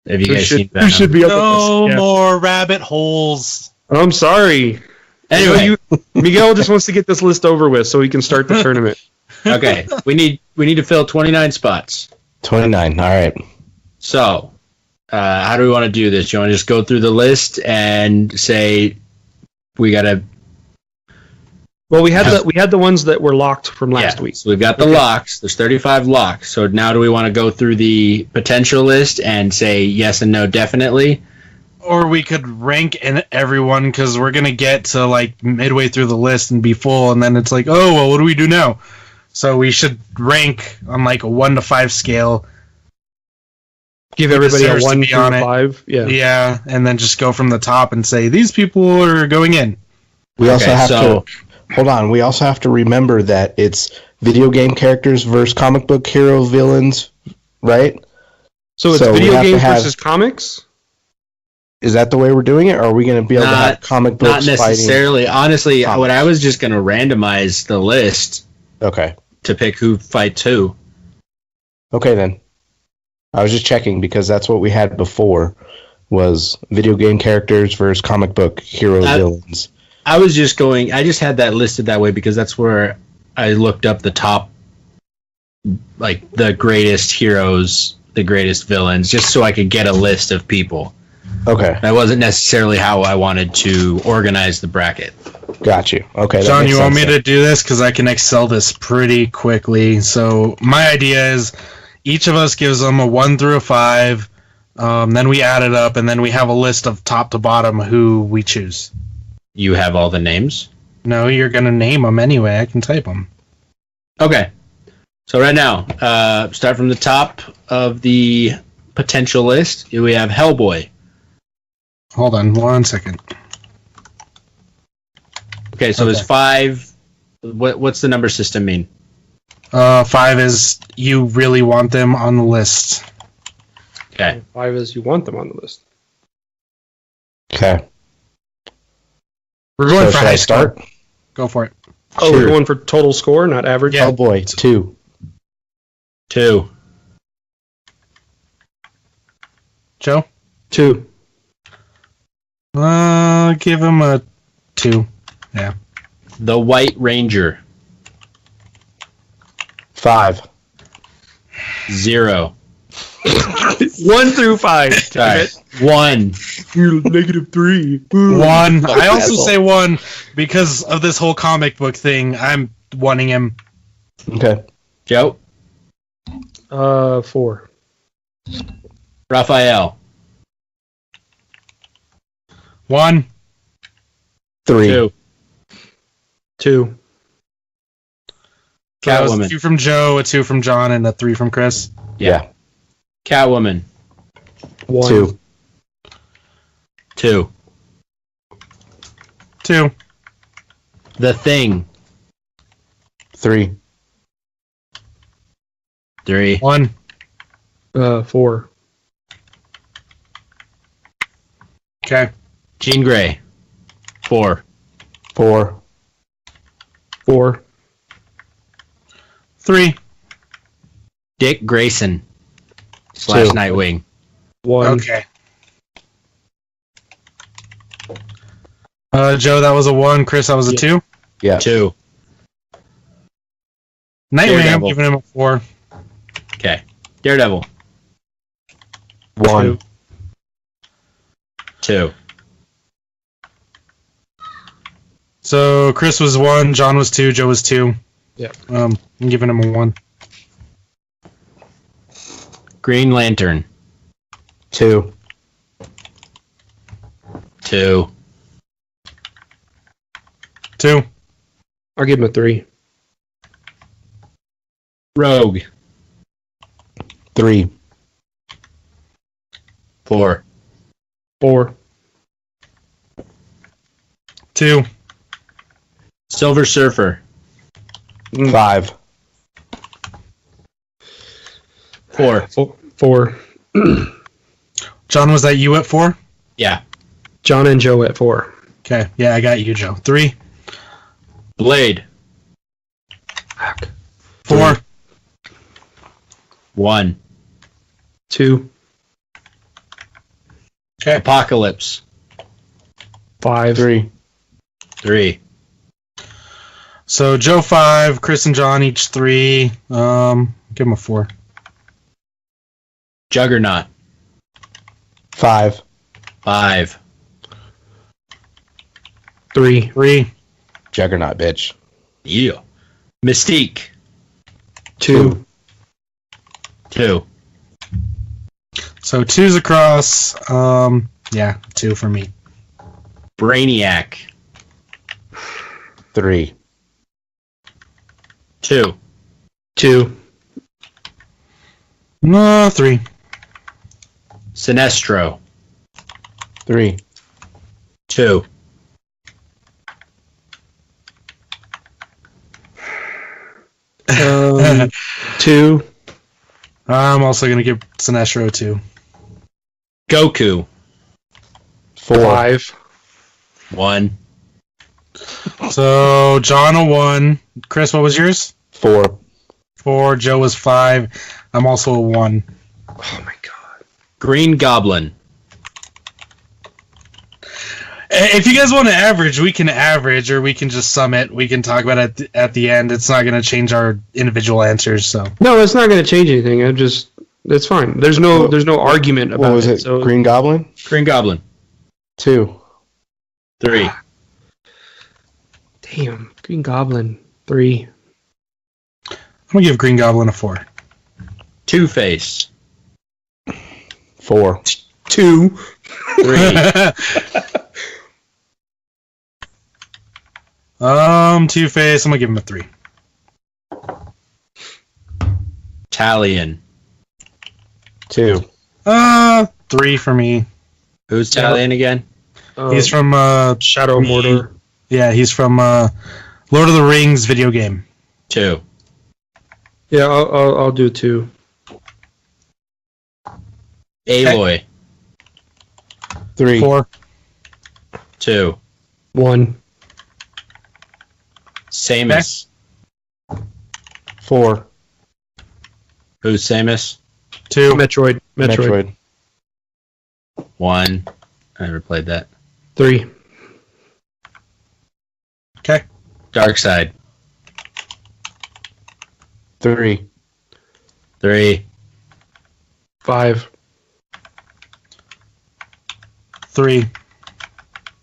you guys seen Venom? Who should be up No with this? Yeah. more rabbit holes. I'm sorry. Anyway, Miguel just wants to get this list over with so he can start the tournament. okay, we need to fill 29 spots. 29. All right. So, how do we want to do this? You want to just go through the list and say we gotta? Well, we had the ones that were locked from last week. So we've got the locks. There's 35 locks. So now do we want to go through the potential list and say yes and no definitely? Or we could rank everyone because we're going to get to like midway through the list and be full. And then it's like, oh, well, what do we do now? So we should rank on like a 1 to 5 scale. Give everybody a 1 through 5. Yeah. Yeah. And then just go from the top and say, these people are going in. We also have to... Hold on. We also have to remember that it's video game characters versus comic book hero villains, right? So it's video games versus comics? Is that the way we're doing it, or are we going to be able to have comic books fighting? Not necessarily. Honestly, what I was just going to randomize the list. Okay. To pick who fights who. Okay, then. I was just checking because that's what we had before was video game characters versus comic book hero villains. I just had that listed that way because that's where I looked up the top, like the greatest heroes, the greatest villains, just so I could get a list of people. Okay. That wasn't necessarily how I wanted to organize the bracket. Got you. Okay. John, you want me to do this? Because I can Excel this pretty quickly. So my idea is each of us gives them a 1 through a 5. Then we add it up, and then we have a list of top to bottom who we choose. You have all the names? No, you're going to name them anyway. I can type them. Okay. So right now, start from the top of the potential list. We have Hellboy. Hold on 1 second. Okay, so is 5... What's the number system mean? 5 is you really want them on the list. Okay. 5 is you want them on the list. Okay. We're going for high start. Go for it. Oh, sure. We're going for total score, not average? Yeah. Hellboy, 2. 2. Joe? 2. Give him a 2. Yeah. The White Ranger. 5. 0. 1 through 5. Sorry. 1. You're -3. 1. I also say 1 because of this whole comic book thing. I'm wanting him. Okay. Joe? 4. Raphael? 1. 3. 2. 2. Catwoman. 2 from Joe, a 2 from John, and a 3 from Chris. Yeah. Catwoman. 1. 2. 2. 2. The Thing. 3. 3. 1. 4. Okay. Jean Grey. 4. 4. 4. 3. Dick Grayson. / 2. Nightwing. 1. Okay. Joe, that was a 1. Chris, that was a 2. Yeah. 2. Nightwing, I'm Daredevil. giving him a 4. Okay. Daredevil. 1. 2. So Chris was 1, John was 2, Joe was 2. Yeah. I'm giving him a 1. Green Lantern. 2. 2. 2. I'll give him a 3. Rogue. 3. 4. 4. 2. Silver Surfer. 5. 4. 4. John, was that you at 4? Yeah. John and Joe at 4. Okay. Yeah, I got you, Joe. 3. Blade. 4. 1. 2. Okay. Apocalypse. 5. 3. 3. So Joe 5, Chris and John each 3. Give him a 4. Juggernaut. 5. 5. 3. 3. Juggernaut, bitch. Yeah. Mystique. 2. 2. So 2's across. Yeah, 2 for me. Brainiac. 3. 2. 2. No, 3. Sinestro. 3. 2. Um, 2. I'm also going to give Sinestro a 2. Goku. 4. 5. 1. So John a 1. Chris, what was yours? 4. 4. Joe was 5. I'm also a 1. Oh my god. Green Goblin. If you guys want to average, we can average, or we can just sum it. We can talk about it at the end. It's not going to change our individual answers. So No, it's not going to change anything. It's fine. There's no argument about What was it? So Green Goblin? Green Goblin. 2. 3. Damn, Green Goblin 3. I'm going to give Green Goblin a 4. Two-Face. 4. 2. 3. Two-Face, I'm going to give him a 3. Talion. 2. 3 for me. Who's Talion again? He's from Shadow of Mordor. Yeah, he's from Lord of the Rings video game. 2. Yeah, I'll do 2. Aloy. 3. 4. 2. 1. Samus. 4. Who's Samus? 2. Metroid. Metroid. 1. I never played that. 3. Okay. Darkseid. 3. 3. 5. 3.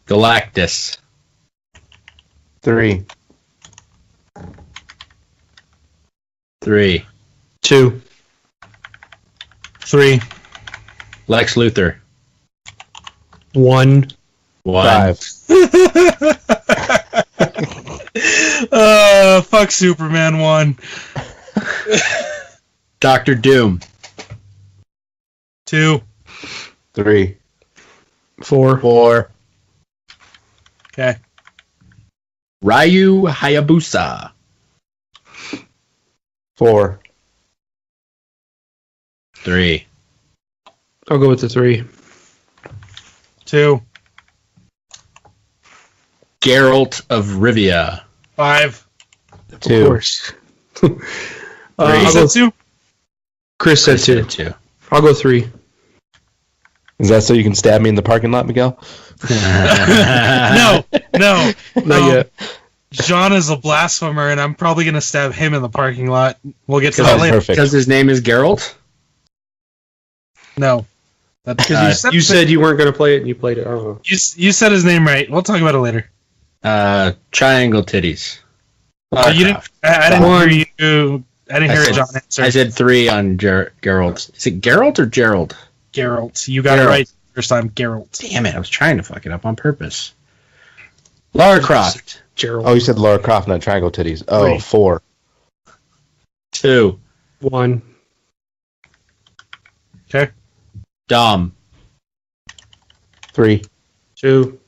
Galactus. 3. 3. 2. 3. Lex Luthor. 1. 1. 5. Fuck Superman 1. Doctor Doom. 2. 3. 4. 4. Okay. Ryu Hayabusa. 4. 3. I'll go with the 3. 2. Geralt of Rivia. 5. 2. Of course. You said 2? Chris said 2. 2. I'll go 3. Is that so you can stab me in the parking lot, Miguel? No. Not yet. John is a blasphemer, and I'm probably going to stab him in the parking lot. We'll get to that later. Perfect. Because his name is Geralt? No. That's because You said you weren't going to play it, and you played it. I don't know. you said his name right. We'll talk about it later. Triangle titties. You didn't. I didn't hear you. I didn't hear John answer. I said 3 on Geralt. Is it Geralt or Gerald? Geralt. You got it right first time. Geralt. Damn it! I was trying to fuck it up on purpose. Lara Croft. Gerald. Oh, you said Lara Croft, not Triangle Titties. Oh, Right. 4. 2. 1. Okay. Dom. 3. 2.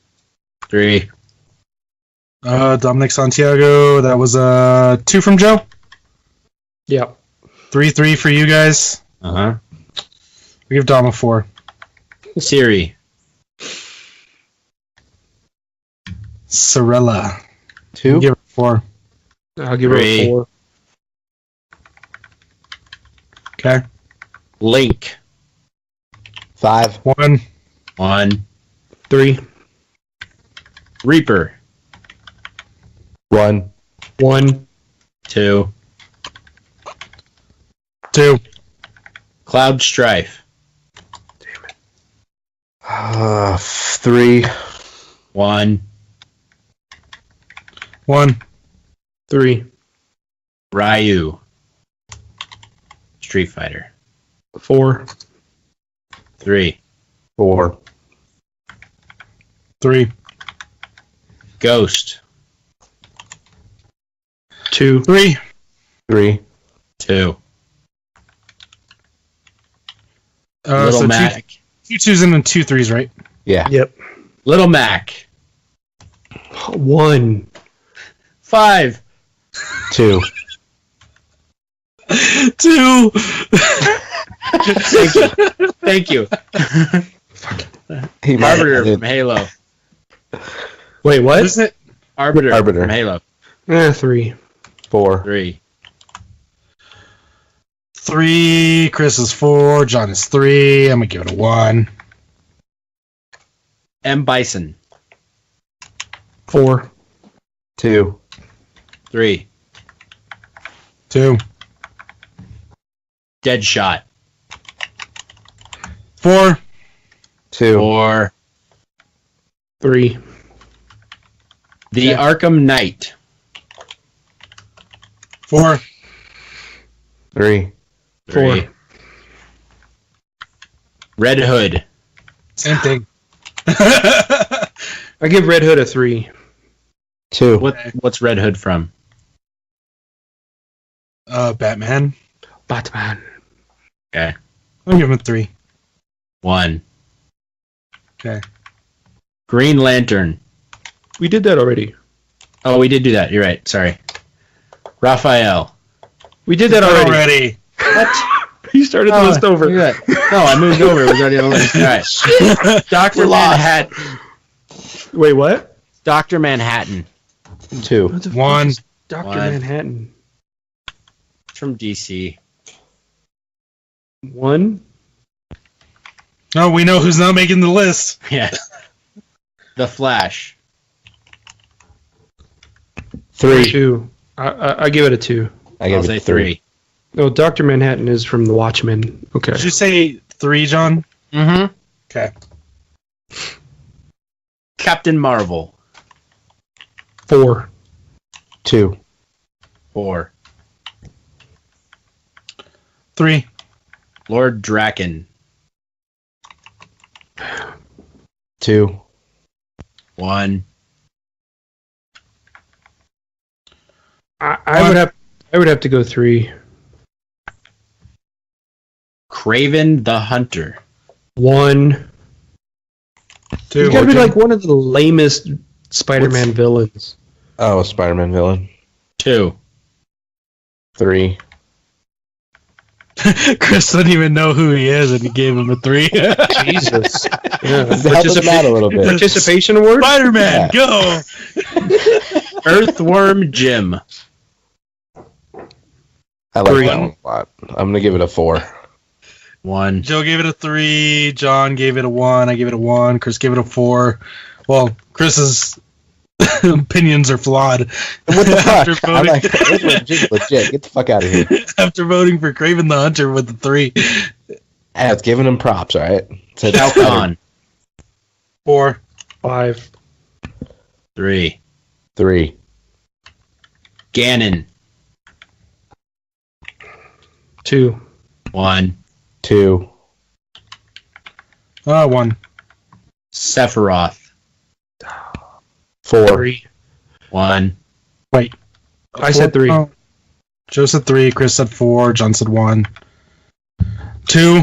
3. Dominic Santiago. That was 2 from Joe. Yeah. 3 for you guys. Uh-huh. We give Dom a 4. Siri. Sorella. 2. Give her 4. I'll give her 3. a 4. Okay. Link. 5. 1. 1. 3. Reaper. 1. 1. 2. 2. Cloud Strife. 3. 1. 1. 3. Ryu. Street Fighter. 4. 3. 4. 3. Ghost. 2. 3. 3. 2. So Little Mac. 2 2s and 2 3s, right? Yeah. Yep. Little Mac. 1. 5. 2. 2. Thank you. He might- Arbiter from Halo. Wait, what? Is it? Arbiter Arbiter. from Halo. 3. 4. 3. 3. Chris is 4. John is 3. I'm going to give it a 1. M. Bison. 4. 2. 3. 2. Deadshot. 4. 2. 4. 3. The Arkham Knight. 4. 3. 3. 4. Red Hood. Same thing. I give Red Hood a 3. 2. What's Red Hood from? Batman. Batman. Okay. I'll give him a 3. 1. Okay. Green Lantern. We did that already. Oh, we did do that. You're right. Sorry. Raphael. We did that already. What? You started the list over. Look at that. No, I moved over. It was already on the list. All right. Dr. Manhattan. Wait, what? Dr. Manhattan. 2. 1. Dr. 1. Manhattan. It's from DC. 1. Oh, we know who's not making the list. Yeah. The Flash. 3. 2. I give it a 2. I I'll give say it 3. 3. No, Dr. Manhattan is from The Watchmen. Okay. Did you say 3, John? Mm-hmm. Okay. Captain Marvel. 4. 2. 4. 3. Lord Draken. 2. 1. I would have to go 3. Craven the Hunter. 1. 2. He's gotta be like one of the lamest Spider-Man villains. Oh, a Spider-Man villain. 2. 3. Chris doesn't even know who he is, and he gave him a 3. Jesus. Yeah. Help us out a little bit. Participation award? Spider-Man, go! Earthworm Jim. I like 3. that one a lot. I'm gonna give it a 4. 1. Joe gave it a 3. John gave it a 1. I gave it a 1. Chris gave it a 4. Well, Chris is opinions are flawed. What the After fuck? I'm voting- like, it's legit. Get the fuck out of here. After voting for Craven the Hunter with the 3. I was giving him props, all right? So Falcon. 4. 5. 3. 3. Ganon. 2. 1. 2. 1. Sephiroth. 4. 3. 1. Wait. I said 3. Oh. Joe said 3, Chris said 4, John said 1. 2.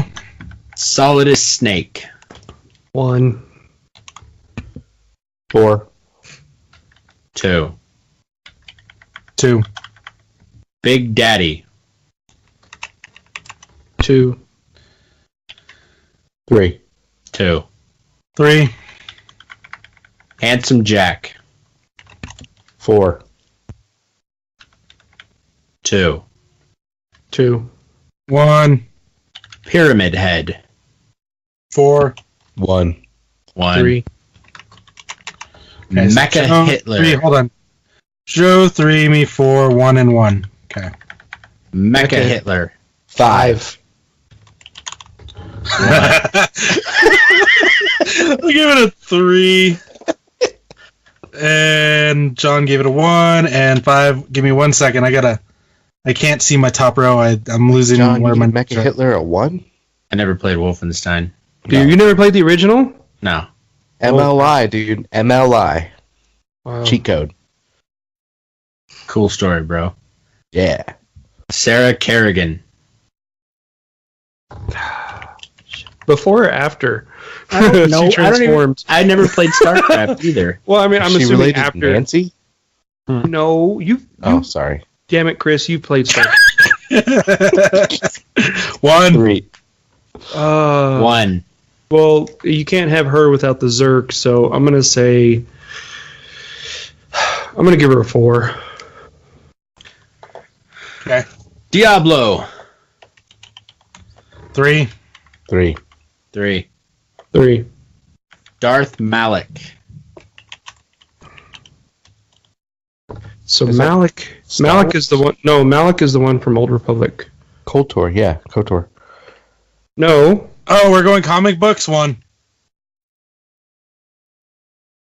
Solidus Snake. 1. 4. 2. 2. Big Daddy. 2. 3. 2. 3. Handsome Jack. 4. 2. 2. 1. Pyramid Head. 4. 1. 1. 3. Okay, so Mecha Joe, Hitler. 3, hold on. Joe 3, me 4, 1 and 1. Okay. Mecha Okay. Hitler. 5. I'll give it a 3. And John gave it a 1 and 5. Give me 1 second. I can't see my top row. I'm losing John, where you my give Mecha Hitler a 1? I never played Wolfenstein. Dude, you never played the original? No. MLI, dude. MLI. Wow. Cheat code. Cool story, bro. Yeah. Sarah Kerrigan. Before or after? I don't know. She transformed. I never played StarCraft either. Well, I mean, I'm Is she assuming related after. to Nancy? No, you. Oh, sorry. Damn it, Chris, you played Star. 1. 3. 1. Well, you can't have her without the Zerk, so I'm gonna say. I'm gonna give her a 4. Okay. Diablo. 3. 3. 3. 3. Darth Malik. So Is that Malik. Star Malik Wars? is the one. No, Malik is the one from Old Republic. KOTOR, yeah. KOTOR. No. Oh, we're going comic books 1.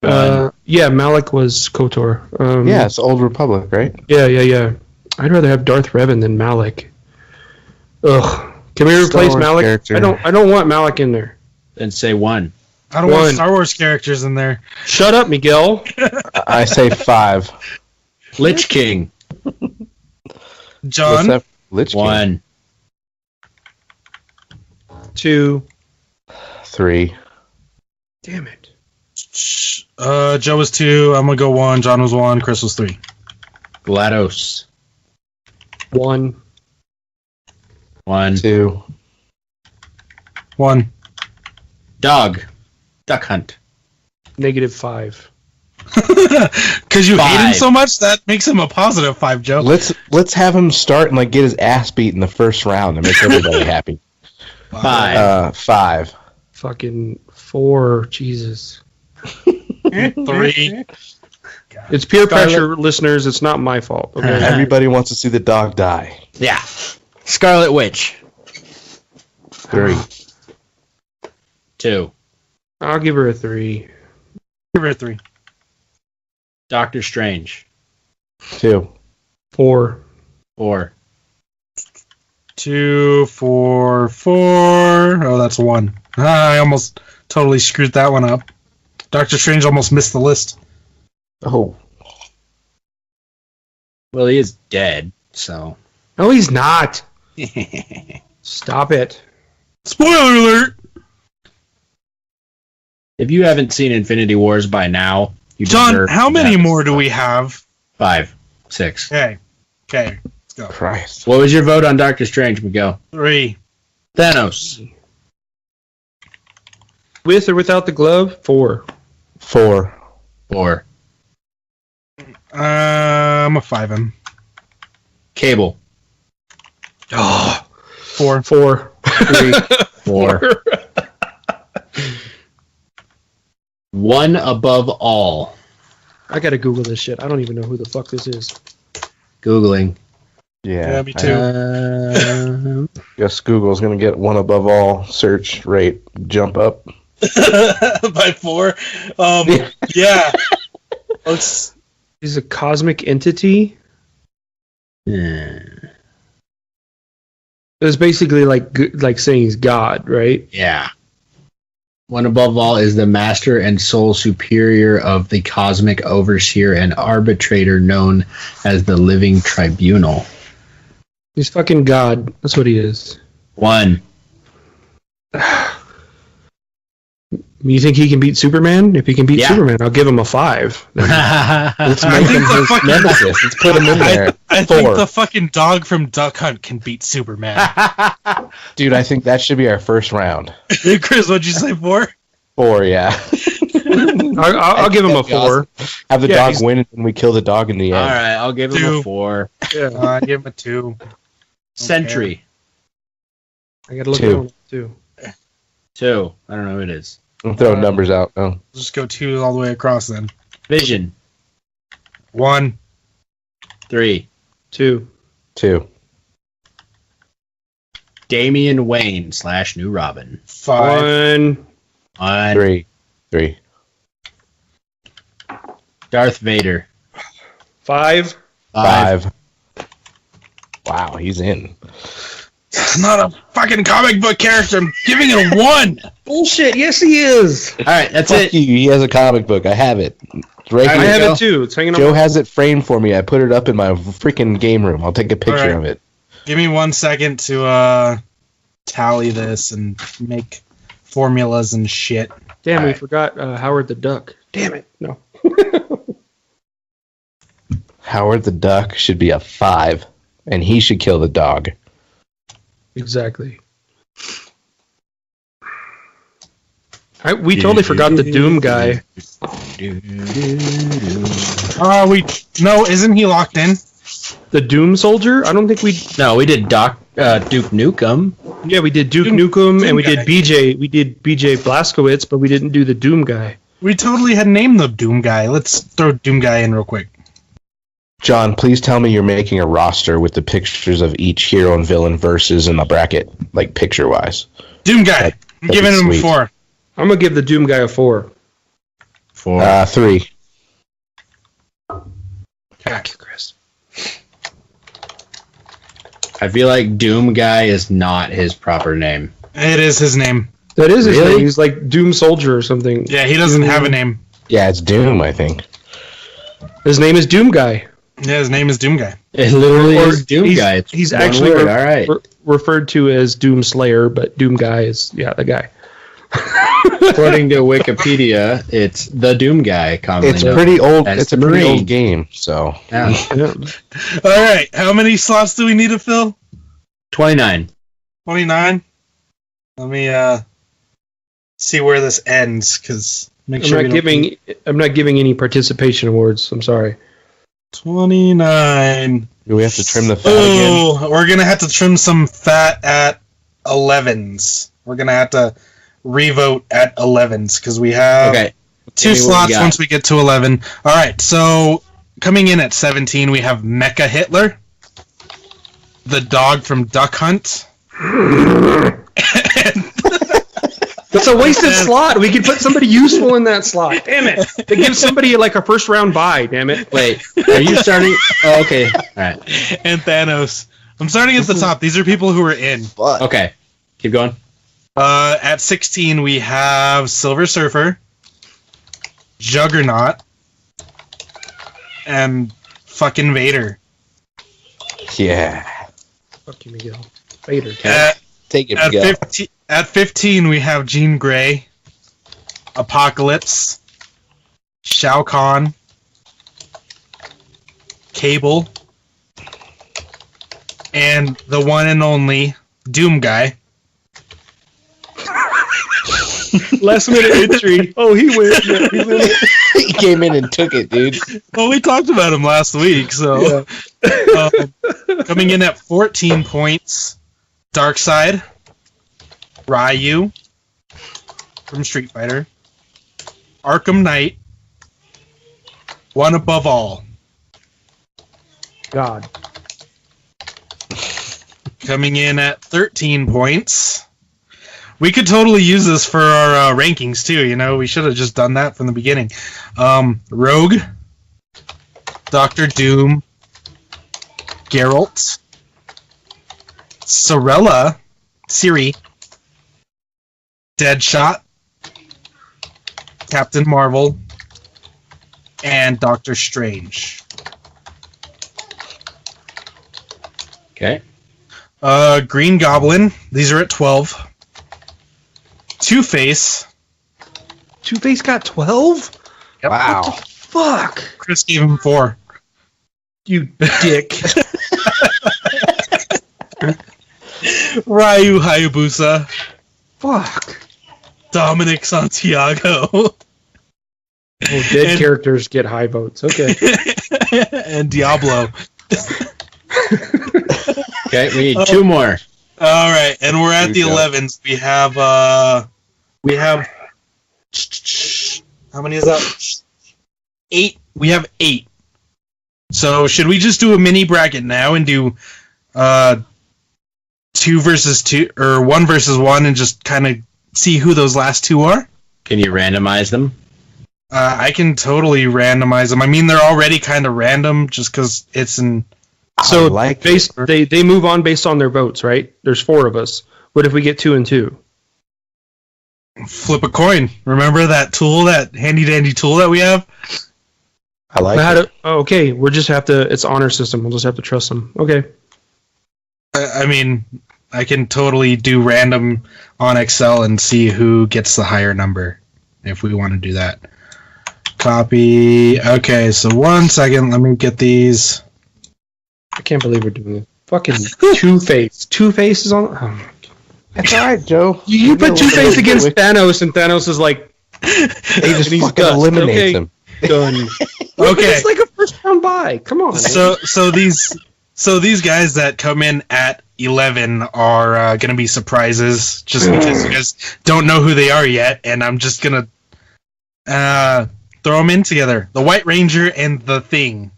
Yeah, Malik was KOTOR. Yeah, it's Old Republic, right? Yeah. I'd rather have Darth Revan than Malik. Ugh. Can we Star replace Wars Malik? character. I don't want Malik in there. Then say 1. I don't 1. want Star Wars characters in there. Shut up, Miguel. I say 5. Lich King. John. What's that? Lich King? 1. 2. 3. Damn it. Joe was 2. I'm gonna go 1. John was 1. Chris was 3. GLaDOS. 1. 1. 2. 1. Dog. Duck Hunt. -5. Because you hate him 5. so much, that makes him a positive 5, Joe. Let's have him start and get his ass beat in the first round and make everybody happy. 5. 5. Fucking 4. Jesus. 3. It's peer pressure, listeners. It's not my fault. Okay. Everybody wants to see the dog die. Yeah. Scarlet Witch. 3. 2. I'll give her a 3. Give her a 3. Doctor Strange. 2. 4. 4. 2, 4, 4. Oh, that's 1. I almost totally screwed that one up. Doctor Strange almost missed the list. Oh. Well, he is dead, so. No, he's not. Stop it. Spoiler alert! If you haven't seen Infinity Wars by now, you John, deserve how many that. more do we have? 5. 6. Okay, let's go. Christ. What was your vote on Doctor Strange, Miguel? 3. Thanos. With or without the glove? 4. 4. 4. I'm a 5 him. Cable. Oh, 4. 4. 3. 4. One Above All. I gotta Google this shit. I don't even know who the fuck this is. Googling. Yeah, me too. Guess Google's gonna get one above all search rate jump up. By 4. Yeah. He's a cosmic entity. Yeah. It's basically like saying he's God, right? Yeah. One above all is the master and sole superior of the cosmic overseer and arbitrator known as the living tribunal. He's fucking God. That's what he is. 1. You think he can beat Superman? If he can beat Superman, I'll give him a 5. Let's make him his nemesis. Let's put him in there. I think the fucking dog from Duck Hunt can beat Superman. Dude, I think that should be our first round. Chris, what'd you say, 4? 4, yeah. I'll give him a 4. Have the dog win and we kill the dog in the end. All right, I'll give him 2. a 4. Yeah, I'll give him a 2. Sentry. I gotta look 2. at him too. 2. I don't know who it is. I'm throwing numbers out. Oh. Just go 2 all the way across then. Vision. 1. 3. 2. 2. Damian Wayne / New Robin. 5. 1. 3. 3. Darth Vader. 5. 5. Wow, he's in. It's not a fucking comic book character. I'm giving it a 1. Bullshit. Yes, he is. All right, that's Fuck it. you. He has a comic book. I have it. It's right I here. have it too. It's hanging Joe on. has it framed for me. I put it up in my freaking game room. I'll take a picture of it. Give me 1 second to tally this and make formulas and shit. Damn, we forgot Howard the Duck. Damn it. No. Howard the Duck should be a 5, and he should kill the dog. Exactly. We totally forgot the Doom guy. No, isn't he locked in? The Doom Soldier? I don't think we... No, we did Duke Nukem. Yeah, we did Duke Nukem, and we did BJ. We did BJ Blazkowicz, but we didn't do the Doom guy. We totally had named the Doom guy. Let's throw Doom guy in real quick. John, please tell me you're making a roster with the pictures of each hero and villain versus in the bracket, like picture-wise. Doom guy. I'm giving him a 4. I'm going to give the Doom guy a 4. 4. 3. Thank you, Chris. I feel like Doom Guy is not his proper name. It is his name. That is his Really? name. He's like Doom Soldier or something. Yeah, he doesn't have a name. Yeah, it's Doom, I think. His name is Doom Guy. Yeah, his name is Doom guy. It literally Or is Doom Guy. It's he's one actually word. All right. referred to as Doom Slayer, but Doom Guy is, the guy. According to Wikipedia, it's the Doom Guy. It's pretty old. It's a pretty old game, so. Yeah. Yeah. All right, how many slots do we need to fill? 29. 29. Let me see where this ends, because make sure I'm not giving any participation awards. I'm sorry. 29. Do we have to trim the fat again? Oh, we're gonna have to trim some fat at 11s. We're gonna have to revote at 11s because we have 2 slots once we get to 11. All right, so coming in at 17, we have Mecha Hitler, the dog from Duck Hunt. That's a wasted slot. We could put somebody useful in that slot. Damn it. They give somebody like a first round bye, damn it. Wait, are you starting? Oh, okay. All right. And Thanos. I'm starting at the top. These are people who are in. Okay. Keep going. At 16, we have Silver Surfer, Juggernaut, and fucking Vader. Yeah. Fuck you, Miguel. Vader. Take it, Miguel. At 15, we have Jean Grey, Apocalypse, Shao Kahn, Cable, and the one and only Doom Guy. Last minute entry. Oh, he went. Yeah, he's in it. He came in and took it, dude. Well, we talked about him last week, so. Coming in at 14 points, Darkseid, Ryu from Street Fighter, Arkham Knight, One above all. God. Coming in at 13 points. We could totally use this for our rankings too. You know, we should have just done that from the beginning. Rogue, Doctor Doom, Geralt, Siri, Deadshot, Captain Marvel, and Doctor Strange. Okay. Green Goblin. These are at 12. Two-Face. Two-Face got 12? Yep. Wow. What the fuck? Chris gave him 4. You dick. Ryu Hayabusa. Fuck. Dominic Santiago. Oh, dead characters get high votes. Okay. And Diablo. Okay, we need 2 more. All right, and we're at the 11s. We have how many is that? 8. We have 8. So should we just do a mini bracket now and do 2 versus 2 or 1 versus 1 and just kind of see who those last 2 are? Can you randomize them? I can totally randomize them. I mean, they're already kind of random just because it's an. So they move on based on their votes, right? There's 4 of us. What if we get 2 and 2? Flip a coin. Remember that tool, that handy dandy tool that we have? I like it. Okay, we'll just have to. It's honor system. We'll just have to trust them. Okay. I mean, I can totally do random on Excel and see who gets the higher number if we want to do that. Copy. Okay, so 1 second. Let me get these. I can't believe we're doing this. Fucking Two-Face. Two-Face is on. Oh my God. It's alright, Joe. You put Two-Face against Thanos, and Thanos is like. He just he's fucking dust. eliminates Okay. him. Done. Okay. It's like a first round bye. Come on. So these guys that come in at 11 are going to be surprises just because you guys don't know who they are yet, and I'm just going to throw them in together. The White Ranger and the Thing.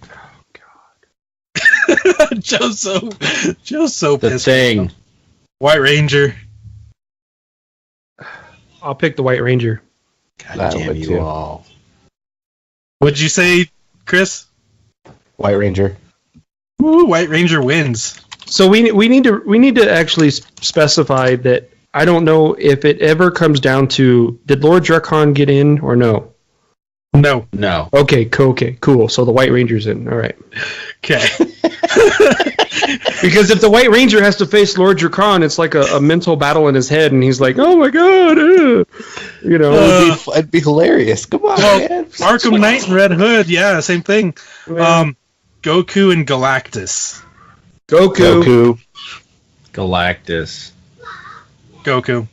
Oh God. Joe's so The pissed. Thing. White Ranger. I'll pick the White Ranger. God damn you too. all. What'd you say, Chris? White Ranger. Ooh, White Ranger wins. So we need to actually specify that. I don't know if it ever comes down to did Lord Drakon get in or no. No. No. Okay, cool. So the White Ranger's in. All right. Okay. Because if the White Ranger has to face Lord Drakon, it's like a mental battle in his head, and he's like, "Oh my God!" You know, It'd be hilarious. Come on, man. Arkham Knight and Red Hood. Yeah, same thing. Goku and Galactus. Goku. Galactus. Goku.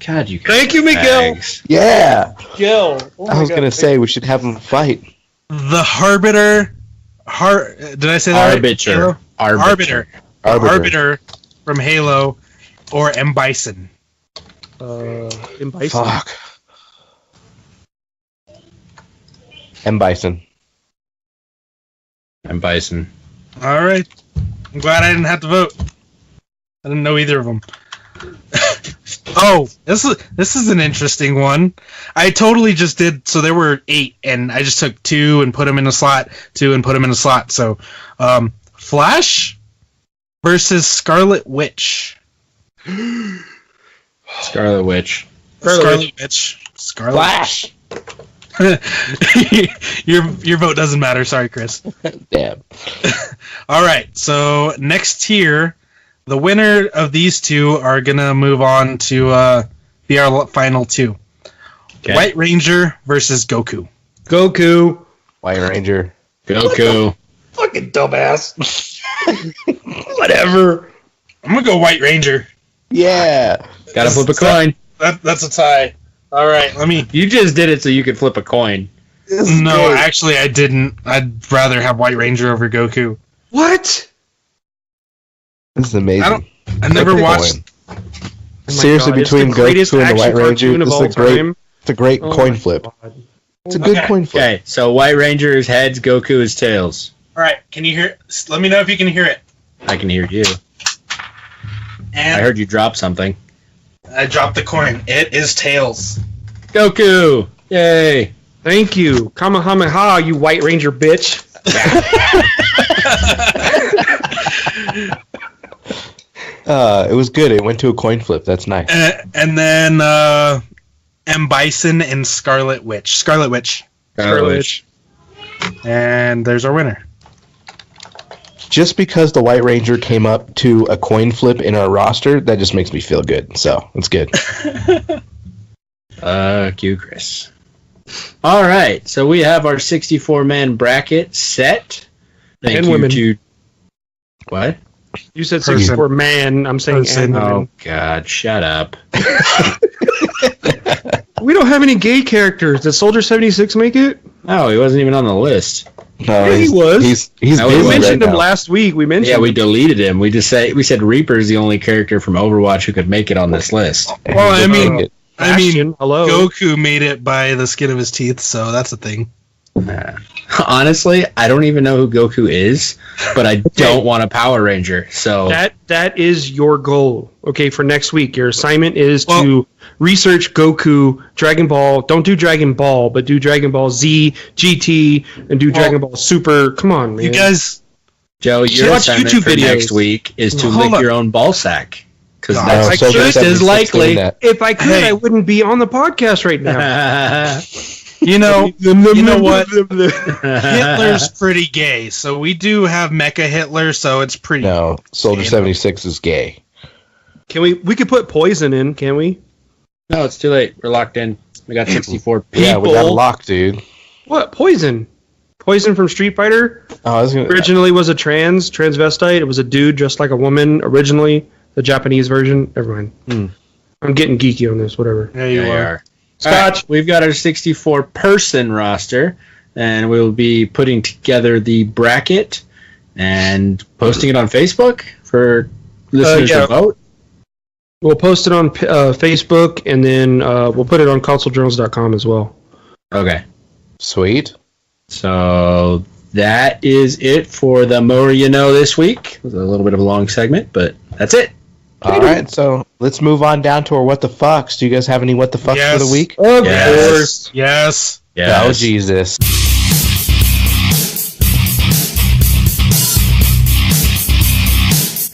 God, you. Thank you, Miguel. bags. Yeah. Miguel. Oh I was going to say we should have them fight. The Harbiter. Did I say that Arbiter. right? Arbiter from Halo, or M. Bison. M. Bison. Fuck. M. Bison. I'm Bison. All right. I'm glad I didn't have to vote. I didn't know either of them. Oh, this is an interesting one. I totally just did. So there were 8, and I just took 2 and put them in a slot. 2 and put them in a slot. So, Flash versus Scarlet Witch. Scarlet Witch. Scarlet Witch. Flash. Your vote doesn't matter. Sorry, Chris. Damn. All right. So next tier, the winner of these 2 are gonna move on to be our final 2. Okay. White Ranger versus Goku. Goku. White Ranger. Goku. Fucking dumbass. Whatever. I'm gonna go White Ranger. Yeah. Gotta flip a coin. That's a tie. All right. Let me. You just did it so you could flip a coin. No, actually, I didn't. I'd rather have White Ranger over Goku. What? This is amazing. I never watched. Oh my Seriously, God, it's between the greatest Goku and the action White Ranger, cartoon of all time. it's a great Oh coin my flip. God. It's a good coin flip. Okay, so White Ranger is heads, Goku is tails. All right, can you hear? Let me know if you can hear it. I can hear you. And I heard you drop something. I dropped the coin. It is tails. Goku! Yay! Thank you. Kamehameha, you White Ranger bitch. It was good. It went to a coin flip. That's nice. And then M. Bison and Scarlet Witch. Scarlet Witch. And there's our winner. Just because the White Ranger came up to a coin flip in our roster, that just makes me feel good. So, it's good. Fuck you, Chris. All right, so we have our 64-man bracket set. Thank And you women. to... What? You said 64 man. I'm saying Person. and women. Oh, God, shut up. We don't have any gay characters. Did Soldier 76 make it? No, he wasn't even on the list. No, Yeah, he was. He's No, busy we We right mentioned him now. last week. We mentioned Yeah, we him. deleted him. We said Reaper is the only character from Overwatch who could make it on this list. Well, I mean, Take it. Bastion, hello. Goku made it by the skin of his teeth, so that's a thing. Honestly, I don't even know who Goku is, but I don't want a Power Ranger. So That is your goal. Okay, for next week, your assignment is Well- to research Goku, Dragon Ball. Don't do Dragon Ball, but do Dragon Ball Z, GT, and do Dragon Ball Super. Come on, man. You guys, Joe, your Watch assignment YouTube for videos. next week is to Hold lick up. your own ball sack. Because No, that's Soldier just as 76 likely. doing that. If I could, Hey. I wouldn't be on the podcast right now. you know what? Hitler's pretty gay, so we do have Mecha Hitler, so it's pretty. No, Soldier You know. 76 is gay. Can we could put poison in, can we? No, it's too late. We're locked in. We got 64 people. Yeah, we got locked, dude. What? Poison. Poison from Street Fighter Oh, I was gonna, originally was a transvestite. It was a dude dressed like a woman originally, the Japanese version. Never mind. I'm getting geeky on this, whatever. There you There you are. are. Scotch, we've got our 64-person roster, and we'll be putting together the bracket and posting it on Facebook for listeners yeah. to vote. We'll post it on Facebook, and then we'll put it on consoledrones.com as well. Okay. Sweet. So that is it for the More You Know this week. It was a little bit of a long segment, but that's it. All right, so let's move on down to our what the fucks. Do you guys have any what the fucks Yes. for the week? Of Yes. course. Yes. Yeah. Oh, Jesus.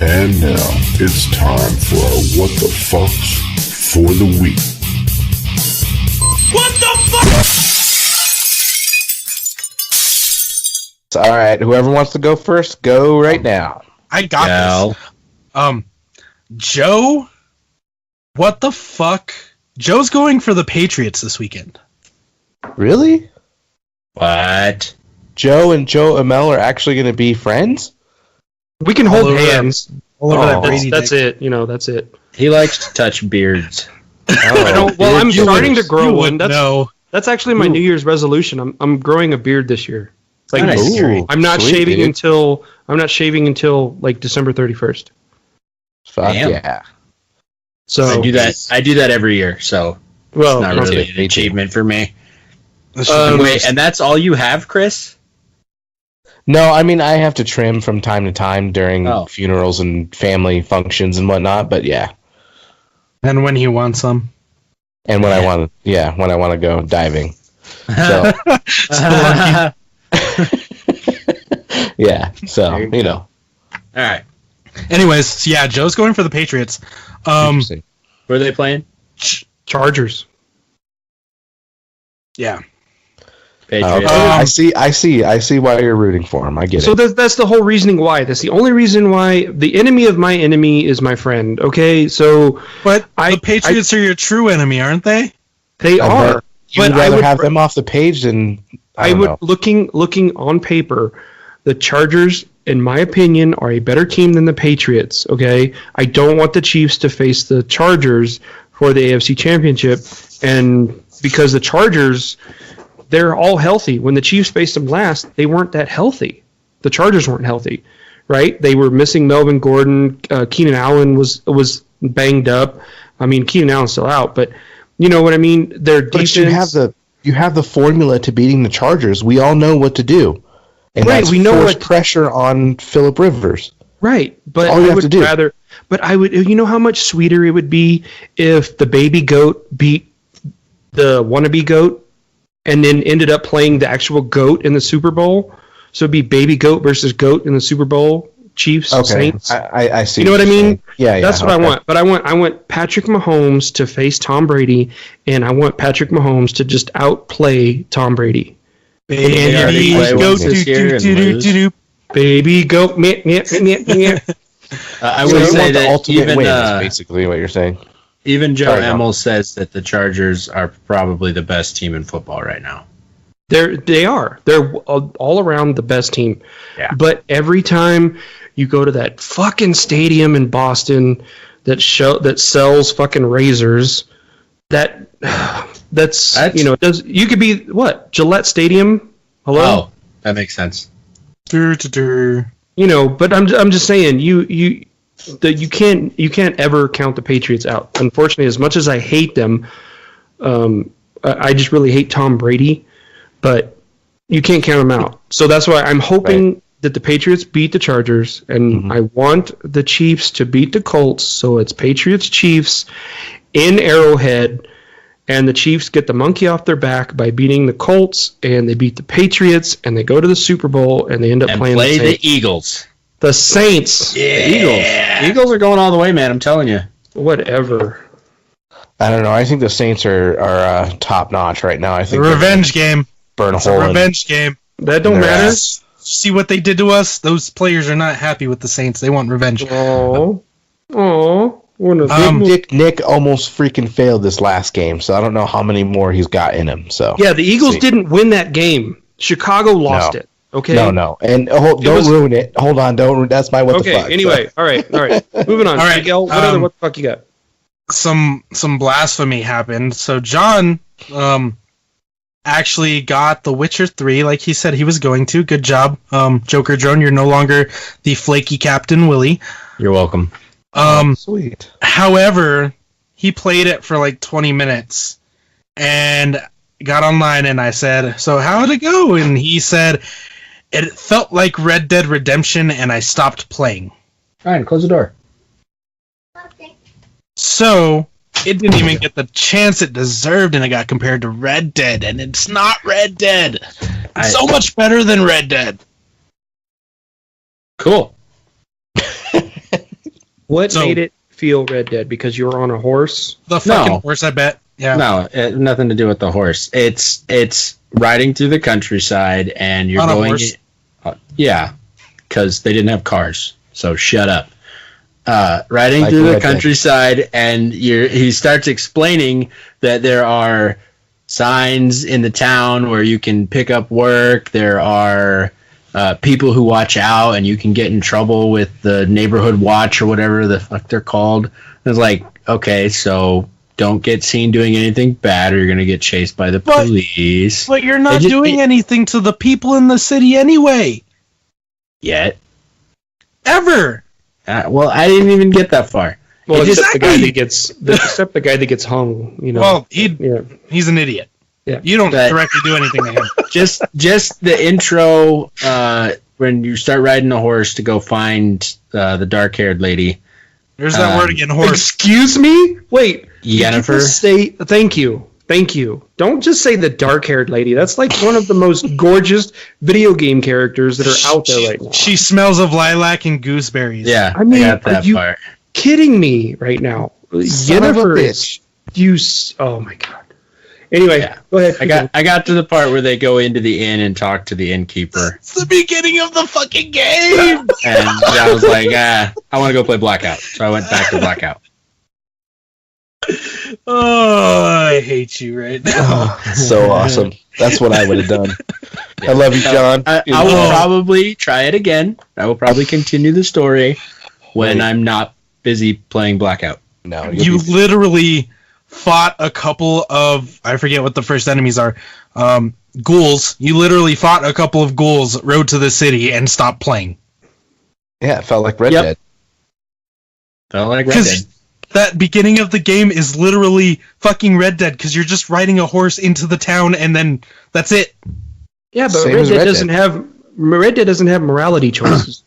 And now it's time for our What the Fucks for the week. All right, whoever wants to go first, go right now. I got Gal. this. Joe, what the fuck? Joe's going for the Patriots this weekend. Really? What? Joe and Joe Amell are actually going to be friends? We can All hold over hands. All over Oh. that That's, Brady that's thing. it. You know, that's it. He likes to touch beards. I don't, well, I'm You starting to would- grow You one. would That's know. that's actually my New Year's resolution. I'm growing a beard this year. Like, Nice. Ooh, I'm not sweet, shaving dude. until like December 31st. Fuck Damn. yeah. So I do that every year, so well, it's not okay. really an achievement for me. This should be Wait, just- and that's all you have, Chris? No, I mean, I have to trim from time to time during Oh. funerals and family functions and whatnot, but yeah. and when he wants them. And when I want to, when I want to go diving. So, yeah, so, you know. All right. Anyways, yeah, Joe's going for the Patriots. Interesting. Where are they playing? Chargers. Yeah. Patriots. Okay, I see why you're rooting for him. I get So it. that's the whole reasoning why. That's the only reason why the enemy of my enemy is my friend. Okay, so But I- the Patriots are your true enemy, aren't they? they I are. bet You'd But I rather would have them off the page than I don't would know. looking on paper, the Chargers, in my opinion, are a better team than the Patriots. Okay, I don't want the Chiefs to face the Chargers for the AFC Championship, and because the Chargers, they're all healthy. When the Chiefs faced them last, they weren't that healthy. The Chargers weren't healthy, right? They were missing Melvin Gordon. Keenan Allen was banged up. I mean, Keenan Allen's still out, but you know what I mean. Their defense. But you have You have the formula to beating the Chargers. We all know what to do. And that's we know force what pressure on Phillip Rivers. Right, but all you I have would to do. rather. But I would. You know how much sweeter it would be if the baby goat beat the wannabe goat, and then ended up playing the actual goat in the Super Bowl. So it'd be baby goat versus goat in the Super Bowl. Chiefs, Okay, Saints. I see. You know what I mean? Saying. Yeah, That's what okay. I want. But I want Patrick Mahomes to face Tom Brady, and I want Patrick Mahomes to just outplay Tom Brady. Baby goat, Baby goat. Meh, meh, meh, meh. I So would you say want the that ultimate even win is basically what you're saying. even Joe Sorry, Tom. Emmel says that the Chargers are probably the best team in football right now. They are. They're all around the best team. Yeah. But every time you go to that fucking stadium in Boston that sells fucking razors, that's it does. You could be what, Gillette Stadium? Hello. Oh, that makes sense. But I'm just saying you can't ever count the Patriots out. Unfortunately, as much as I hate them, I just really hate Tom Brady. But you can't count them out. So that's why I'm hoping that the Patriots beat the Chargers, and I want the Chiefs to beat the Colts. So it's Patriots-Chiefs in Arrowhead, and the Chiefs get the monkey off their back by beating the Colts, and they beat the Patriots, and they go to the Super Bowl, and they end up playing the Eagles. The Saints. Yeah. The Eagles. Eagles are going all the way, man. I'm telling you. Whatever. I don't know. I think the Saints are top notch right now. I think The revenge game. Burn a It's hole a in revenge game. That don't their matter. ass. See what they did to us? Those players are not happy with the Saints. They want revenge. Oh. One of Nick almost freaking failed this last game, so I don't know how many more he's got in him. So Yeah, the Eagles didn't win that game. Chicago lost it. Okay. No, and don't ruin it. Hold on, don't. That's my what the fuck. Okay. Anyway, all right. Moving on. All right, Miguel, what the fuck you got? Some blasphemy happened. So John actually got The Witcher 3 like he said he was going to. Good job. Joker Drone, you're no longer the flaky Captain Willie. You're welcome. Sweet. However, he played it for like 20 minutes and got online, and I said, "So how'd it go?" And he said, "It felt like Red Dead Redemption, and I stopped playing." Fine, close the door. So it didn't even get the chance it deserved, and it got compared to Red Dead, and it's not Red Dead. It's so much better than Red Dead. Cool. What made it feel Red Dead? Because you were on a horse? The fucking horse, I bet. Yeah. No, nothing to do with the horse. It's riding through the countryside, and you're on going. A horse? Yeah, because they didn't have cars. So shut up. Riding Like through the Red Dead. countryside, and he starts explaining that there are signs in the town where you can pick up work. There are people who watch out, and you can get in trouble with the neighborhood watch or whatever the fuck they're called. It's like, okay, so don't get seen doing anything bad, or you're gonna get chased by the police. But you're not doing anything to the people in the city anyway. Yet. Ever. Well, I didn't even get that far. Well, except the guy that gets hung, Well, he's an idiot. Yeah. You don't directly do anything to him. Just the intro when you start riding a horse to go find the dark-haired lady. There's that word again, horse. Excuse me? Wait. Yennefer? Thank you. Don't just say the dark-haired lady. That's like one of the most gorgeous video game characters that are out there right now. She smells of lilac and gooseberries. Yeah, I mean, I got that are you part. kidding me right now? Son of a bitch. Oh my god. Anyway, go ahead. I got to the part where they go into the inn and talk to the innkeeper. It's the beginning of the fucking game. And I was like, I want to go play Blackout. So I went back to Blackout. Oh, I hate you right now. So awesome. That's what I would have done. I love you, John. I will probably try it again. I will probably continue the story when I'm not busy playing Blackout. No, You literally fought a couple of, I forget what the first enemies are, ghouls. You literally fought a couple of ghouls, rode to the city, and stopped playing. Yeah, it felt like Red Dead. Felt like Red Dead. that beginning of the game is literally fucking Red Dead because you're just riding a horse into the town and then that's it. Yeah, but Same Red as Dead Red doesn't have morality choices.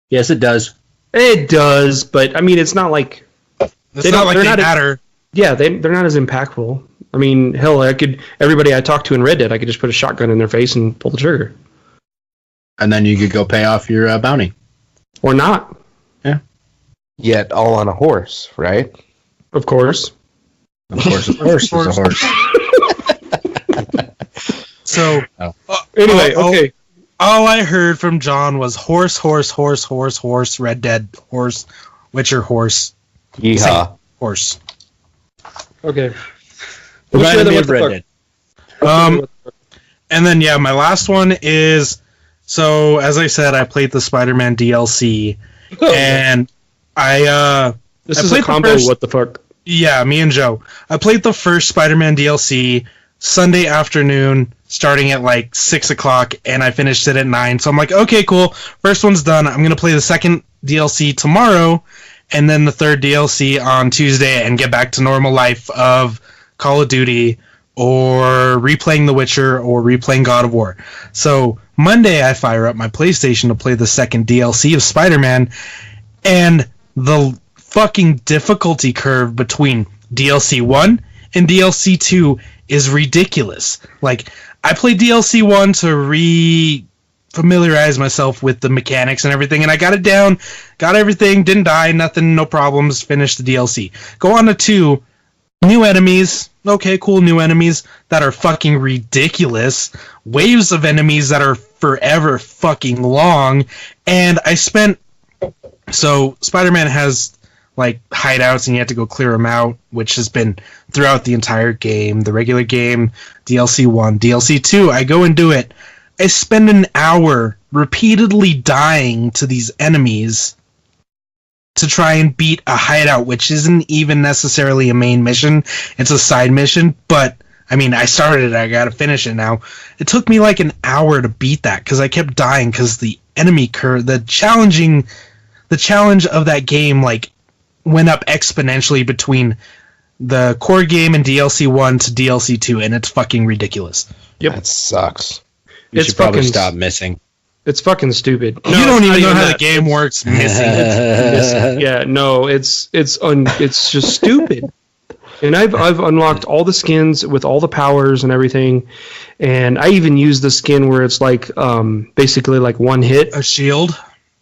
Yes, it does. It does, but I mean, it's not like It's not like they matter. Yeah, they're not as impactful. I mean, hell, everybody I talked to in Red Dead, I could just put a shotgun in their face and pull the trigger. And then you could go pay off your bounty. Or not. Yeah. Yet all on a horse, right? Of course. Of course, it's a horse. So, anyway, okay. All I heard from John was horse, Red Dead, horse, Witcher, horse. Yeehaw. Horse. Okay. Remind me of Red Dead. And then, my last one is, so, as I said, I played the Spider-Man DLC, and This is a combo, what the fuck? Yeah, me and Joe. I played the first Spider-Man DLC Sunday afternoon, starting at like 6 o'clock, and I finished it at 9. So I'm like, okay, cool. First one's done. I'm going to play the second DLC tomorrow, and then the third DLC on Tuesday, and get back to normal life of Call of Duty, or replaying The Witcher, or replaying God of War. So Monday, I fire up my PlayStation to play the second DLC of Spider-Man, and the fucking difficulty curve between DLC 1 and DLC 2 is ridiculous. Like, I played DLC 1 to familiarize myself with the mechanics and everything, and I got it down, got everything, didn't die, nothing, no problems, finished the DLC. Go on to 2, new enemies, okay, cool, new enemies that are fucking ridiculous, waves of enemies that are forever fucking long, and so Spider-Man has like hideouts and you have to go clear them out, which has been throughout the entire game, the regular game, DLC 1, DLC 2, I go and do it. I spend an hour repeatedly dying to these enemies to try and beat a hideout, which isn't even necessarily a main mission. It's a side mission, but I mean, I started it, I gotta finish it now. It took me like an hour to beat that because I kept dying because the enemy curve, the challenge of that game, like, went up exponentially between the core game and DLC 1 to DLC 2, and it's fucking ridiculous. Yep. That sucks. You should probably stop missing. It's fucking stupid. No, you don't even know how the game works. Missing. Yeah, no, it's just stupid. And I've unlocked all the skins with all the powers and everything, and I even used the skin where it's like basically like one hit. A shield?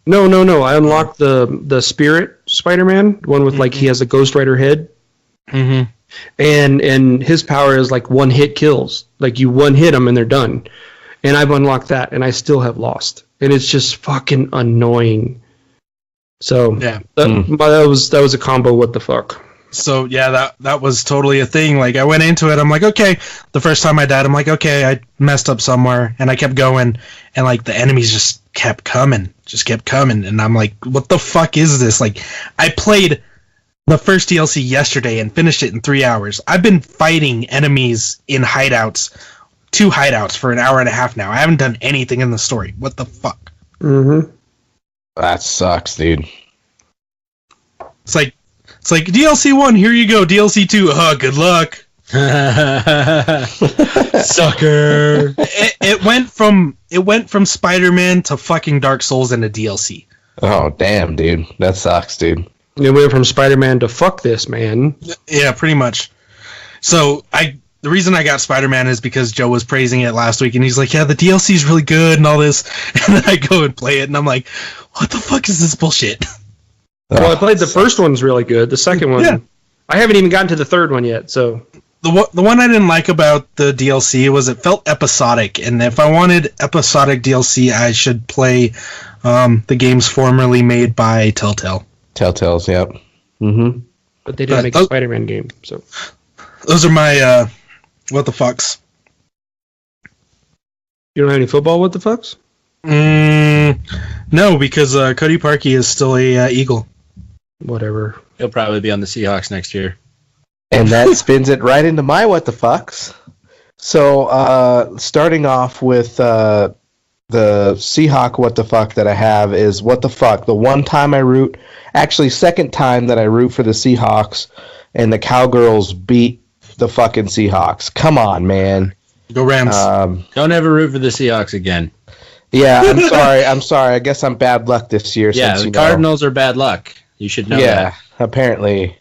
No. I unlocked the Spirit Spider-Man, one with like he has a Ghost Rider head. Mm-hmm. And his power is like one hit kills. Like you one hit them and they're done. And I've unlocked that, and I still have lost. And it's just fucking annoying. So yeah, that was a combo. What the fuck? So yeah, that was totally a thing. Like I went into it, I'm like, okay. The first time I died, I'm like, okay, I messed up somewhere, and I kept going, and like the enemies just kept coming, and I'm like, what the fuck is this? Like, I played the first DLC yesterday and finished it in 3 hours. I've been fighting enemies in hideouts, 2 hideouts for an hour and a half now. I haven't done anything in the story. What the fuck? Mm-hmm. That sucks, dude. It's like DLC 1, here you go. DLC 2, good luck. Sucker. It went from Spider-Man to fucking Dark Souls in a DLC. Oh, damn, dude. That sucks, dude. It went from Spider-Man to fuck this, man. Yeah, pretty much. So the reason I got Spider-Man is because Joe was praising it last week, and he's like, yeah, the DLC is really good and all this. And then I go and play it, and I'm like, what the fuck is this bullshit? Well, I played the first one's really good. The second one, yeah. I haven't even gotten to the third one yet. So the one I didn't like about the DLC was it felt episodic, and if I wanted episodic DLC, I should play the games formerly made by Telltale. Telltale's, yep. Mm-hmm. But they didn't make a Spider-Man game, so those are my what the fucks. You don't have any football what the fucks? No, because Cody Parkey is still a Eagle. Whatever. He'll probably be on the Seahawks next year. And that spins it right into my what the fucks. So, starting off with the the Seahawk what the fuck that I have is what the fuck. The one time I root, actually second time that I root for the Seahawks, and the Cowgirls beat the fucking Seahawks. Come on, man. Go Rams. Don't ever root for the Seahawks again. Yeah, I'm sorry. I guess I'm bad luck this year. Yeah, since, the Cardinals are bad luck. You should know that. Yeah, apparently.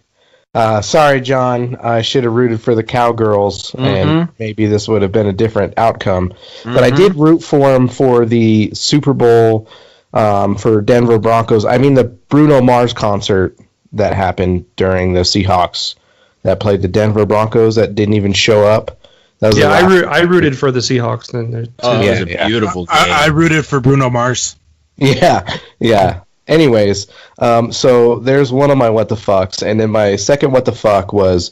Sorry, John. I should have rooted for the Cowgirls, and maybe this would have been a different outcome. But I did root for them for the Super Bowl for Denver Broncos. I mean, the Bruno Mars concert that happened during the Seahawks that played the Denver Broncos that didn't even show up. That was I rooted for the Seahawks then. Oh, it was a beautiful game. I rooted for Bruno Mars. Yeah. Anyways, so there's one of my what the fucks, and then my second what the fuck was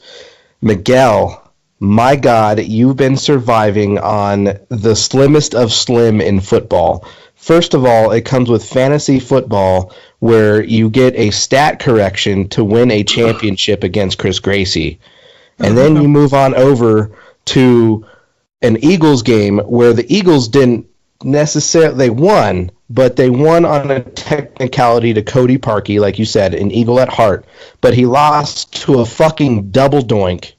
Miguel. My God, you've been surviving on the slimmest of slim in football. First of all, it comes with fantasy football where you get a stat correction to win a championship against Chris Gracie. And then you move on over to an Eagles game where the Eagles didn't necessarily, they won, but they won on a technicality to Cody Parkey, like you said, an Eagle at heart. But he lost to a fucking double doink.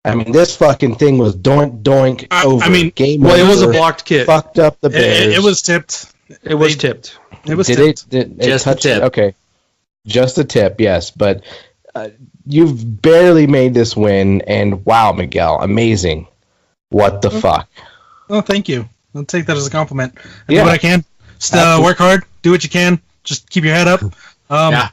I mean, this fucking thing was doink over. I mean, game well, over. it was a blocked kick. Fucked up the Bears. It was tipped. It was tipped. It was Did tipped. it Just touch a tip. Okay, just a tip. Yes, but you've barely made this win, and wow, Miguel, amazing. What the fuck? Oh, thank you. I'll take that as a compliment. I Yeah. do what I can. Just work hard. Do what you can. Just keep your head up.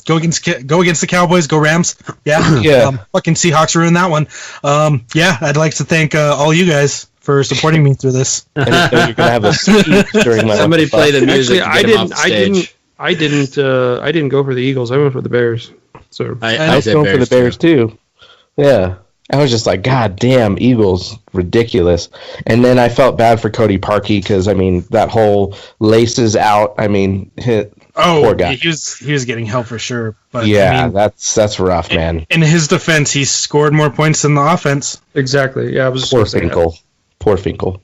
Go against the Cowboys. Go Rams. Yeah. Yeah. Fucking Seahawks ruined that one. I'd like to thank all you guys for supporting me through this. And you're gonna have a speech during my Somebody what the play fuck. the music. Actually, to get him off stage. I didn't go for the Eagles. I went for the Bears. So I was said going for the Bears too. Yeah. I was just like, God damn, Eagles, ridiculous. And then I felt bad for Cody Parkey because, I mean, that whole laces out. I mean, poor guy. He was getting help for sure. But Yeah, I mean, that's rough, man. in his defense, he scored more points than the offense. exactly. Yeah, I was just Poor gonna say that. Finkel. Poor Finkel.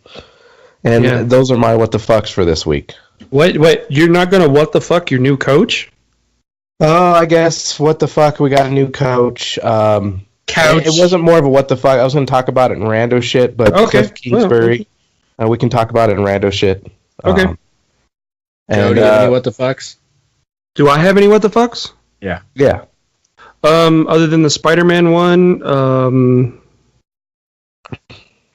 And Yeah. those are my what the fucks for this week. Wait, you're not gonna what the fuck your new coach? Oh, I guess what the fuck? We got a new coach. Couch. It wasn't more of a what the fuck. I was going to talk about it in rando shit, but Okay. Cliff Kingsbury, we can talk about it in rando shit. Okay. Joe, And do you have any what the fucks? Do I have any what the fucks? yeah, Other than the Spider-Man one,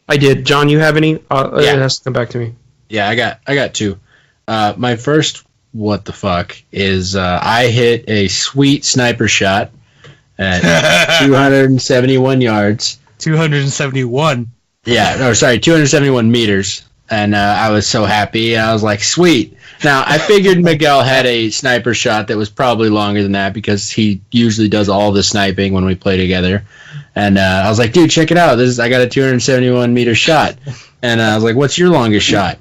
I did. John, you have any? Yeah. It has to come back to me. Yeah, I got two. My first what the fuck is I hit a sweet sniper shot at 271 yards. 271. Yeah, no, sorry, 271 meters. And I was so happy. I was like, sweet. Now, I figured Miguel had a sniper shot that was probably longer than that because he usually does all the sniping when we play together. And I was like, dude, check it out. I got a 271 meter shot. And I was like, what's your longest shot?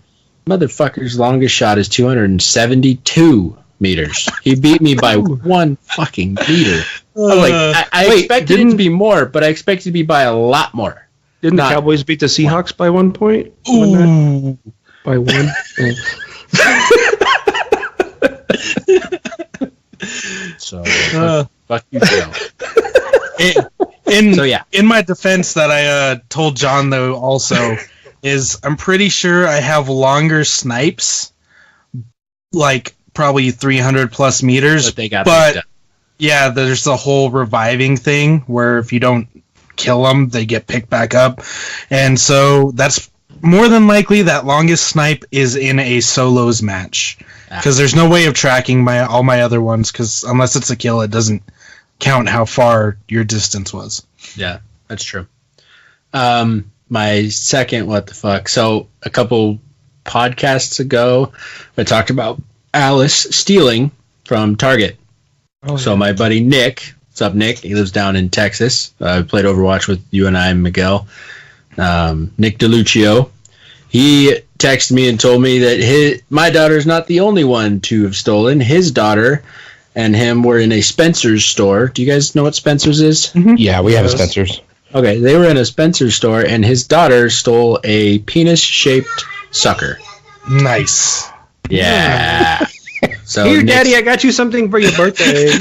Motherfucker's longest shot is 272 meters. He beat me by 1 fucking meter. I was like, I expected it to be more, but I expected it to be by a lot more. Didn't the Cowboys beat the Seahawks by 1 point? Ooh. By one? So, fuck you, Joe. In my defense that I told John, though, also, is I'm pretty sure I have longer snipes, like probably 300 plus meters. But they got but yeah, there's the whole reviving thing where if you don't kill them, they get picked back up. And so that's more than likely that longest snipe is in a solos match. Because there's no way of tracking all my other ones, because unless it's a kill, it doesn't count how far your distance was. Yeah, that's true. My second what the fuck. So a couple podcasts ago, I talked about Alice stealing from Target. So my buddy Nick, what's up, Nick? He lives down in Texas. I played Overwatch with you and I and Miguel. Nick DeLuccio. He texted me and told me that my daughter's not the only one to have stolen. His daughter and him were in a Spencer's store. Do you guys know what Spencer's is? Mm-hmm. Yeah, we have a Spencer's. Okay, they were in a Spencer's store, and his daughter stole a penis-shaped sucker. Nice. Yeah. So here, Daddy, I got you something for your birthday.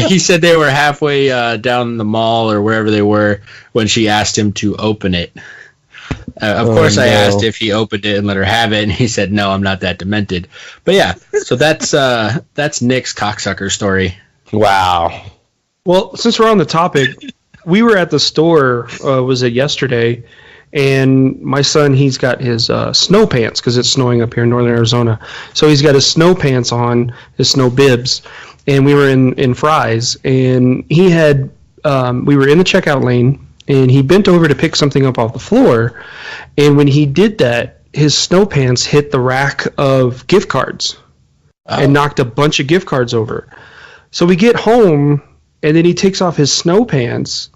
He said they were halfway down the mall or wherever they were when she asked him to open it. Of course, I asked if he opened it and let her have it, and he said, "No, I'm not that demented." But yeah, so that's Nick's cocksucker story. Wow. Well, since we're on the topic, we were at the store. Was it yesterday? And my son, he's got his snow pants because it's snowing up here in northern Arizona. So he's got his snow pants on, his snow bibs. And we were in Fry's, and he had we were in the checkout lane, and he bent over to pick something up off the floor. And when he did that, his snow pants hit the rack of gift cards and knocked a bunch of gift cards over. So we get home, and then he takes off his snow pants.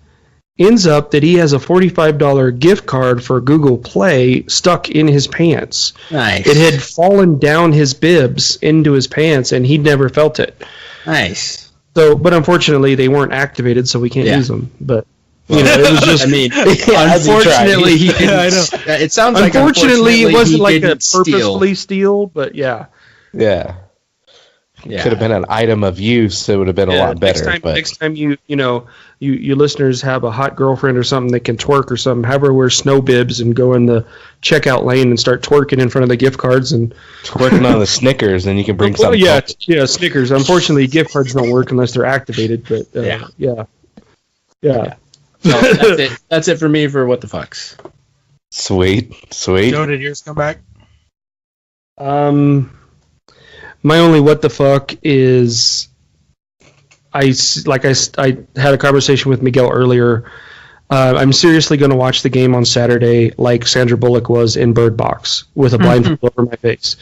Ends up that he has a $45 gift card for Google Play stuck in his pants. Nice. It had fallen down his bibs into his pants, and he'd never felt it. Nice. So, but unfortunately, they weren't activated, so we can't use them. But you know, it was just. I mean, unfortunately, he didn't. I know. It sounds like unfortunately, it wasn't like a purposefully steal, but yeah. Yeah. Could have been an item of use. It would have been a lot better. Next time you listeners have a hot girlfriend or something that can twerk or something, have her wear snow bibs and go in the checkout lane and start twerking in front of the gift cards and twerking on the Snickers, and you can bring something. Yeah, Snickers. Unfortunately, gift cards don't work unless they're activated. But yeah. So that's it for me for what the fucks. Sweet. Joe, did yours come back? My only what the fuck is I had a conversation with Miguel earlier. I'm seriously going to watch the game on Saturday like Sandra Bullock was in Bird Box with a blindfold over my face.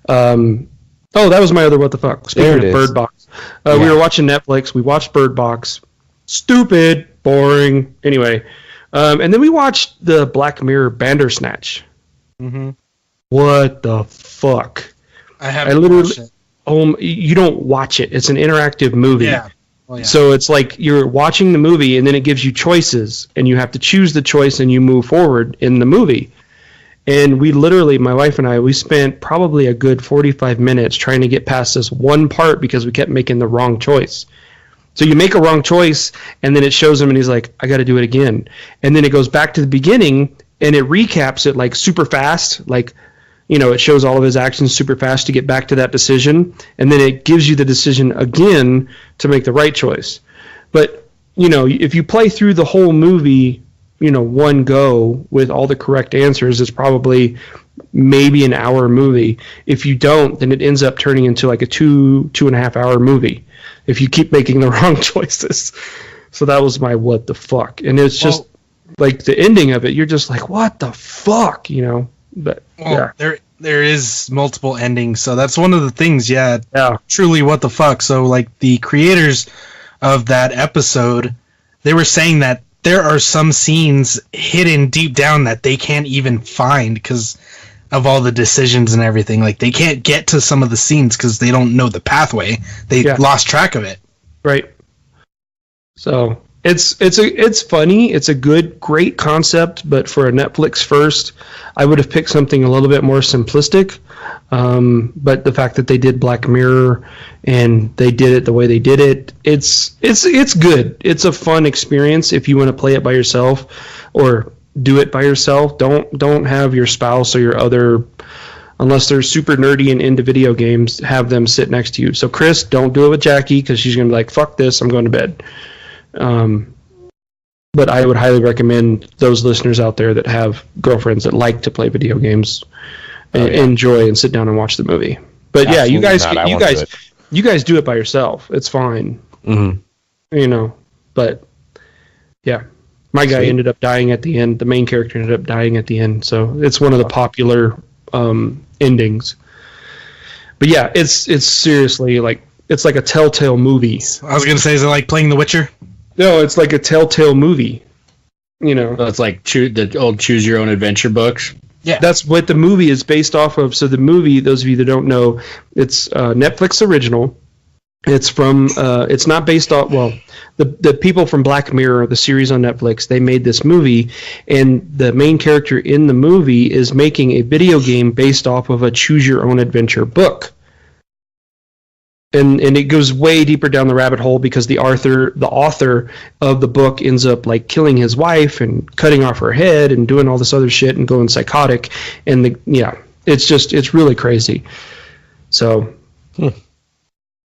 That was my other what the fuck. Speaking of Bird Box. We were watching Netflix. We watched Bird Box. Stupid. Boring. Anyway. And then we watched the Black Mirror Bandersnatch. Mm-hmm. What the fuck? I literally watched it. You don't watch it. It's an interactive movie. Yeah. Well, yeah. So it's like you're watching the movie, and then it gives you choices, and you have to choose the choice, and you move forward in the movie. And we literally, my wife and I, we spent probably a good 45 minutes trying to get past this one part because we kept making the wrong choice. So you make a wrong choice, and then it shows him, and he's like, I got to do it again. And then it goes back to the beginning, and it recaps it like super fast, like, you know, it shows all of his actions super fast to get back to that decision, and then it gives you the decision again to make the right choice. But, you know, if you play through the whole movie, you know, one go with all the correct answers, it's probably maybe an hour movie. If you don't, then it ends up turning into like a 2.5 hour movie if you keep making the wrong choices. So that was my what the fuck. And it's just like the ending of it, you're just like, what the fuck, you know? But there is multiple endings, so that's one of the things. Yeah, truly, what the fuck. So, like the creators of that episode, they were saying that there are some scenes hidden deep down that they can't even find because of all the decisions and everything. Like they can't get to some of the scenes because they don't know the pathway. They lost track of it. Right. So. It's funny. It's a great concept, but for a Netflix first, I would have picked something a little bit more simplistic. But the fact that they did Black Mirror and they did it the way they did it, it's good. It's a fun experience if you want to play it by yourself or do it by yourself. Don't have your spouse or your other, unless they're super nerdy and into video games, have them sit next to you. So Chris, don't do it with Jackie because she's gonna be like, fuck this, I'm going to bed. But I would highly recommend those listeners out there that have girlfriends that like to play video games enjoy and sit down and watch the movie. But absolutely, you guys do it by yourself. It's fine. Mm-hmm. You know, but yeah, my guy ended up dying at the end. The main character ended up dying at the end. So it's one of the popular endings. But yeah, it's seriously like, it's like a Telltale movie. I was going to say, is it like playing The Witcher? No, it's like a Telltale movie. You know, so it's like the old Choose Your Own Adventure books. Yeah, that's what the movie is based off of. So the movie, those of you that don't know, it's Netflix original. It's from it's not based off, well, the people from Black Mirror, the series on Netflix, they made this movie, and the main character in the movie is making a video game based off of a choose your own adventure book. And it goes way deeper down the rabbit hole because the author of the book ends up like killing his wife and cutting off her head and doing all this other shit and going psychotic, and it's really crazy. So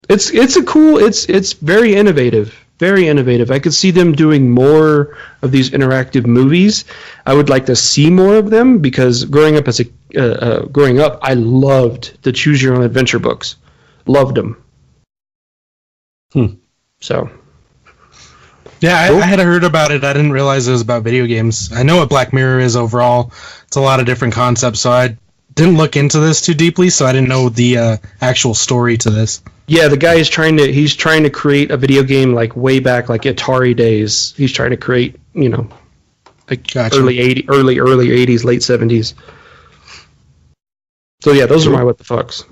it's very innovative. Very innovative. I could see them doing more of these interactive movies. I would like to see more of them because growing up, I loved the Choose Your Own Adventure books. Loved them. So. Yeah, I had heard about it. I didn't realize it was about video games. I know what Black Mirror is overall. It's a lot of different concepts, so I didn't look into this too deeply, so I didn't know the actual story to this. Yeah, the guy is trying to create a video game like way back, like Atari days. He's trying to create, like Gotcha. early 80s, late 70s. So yeah, those are my what the fucks.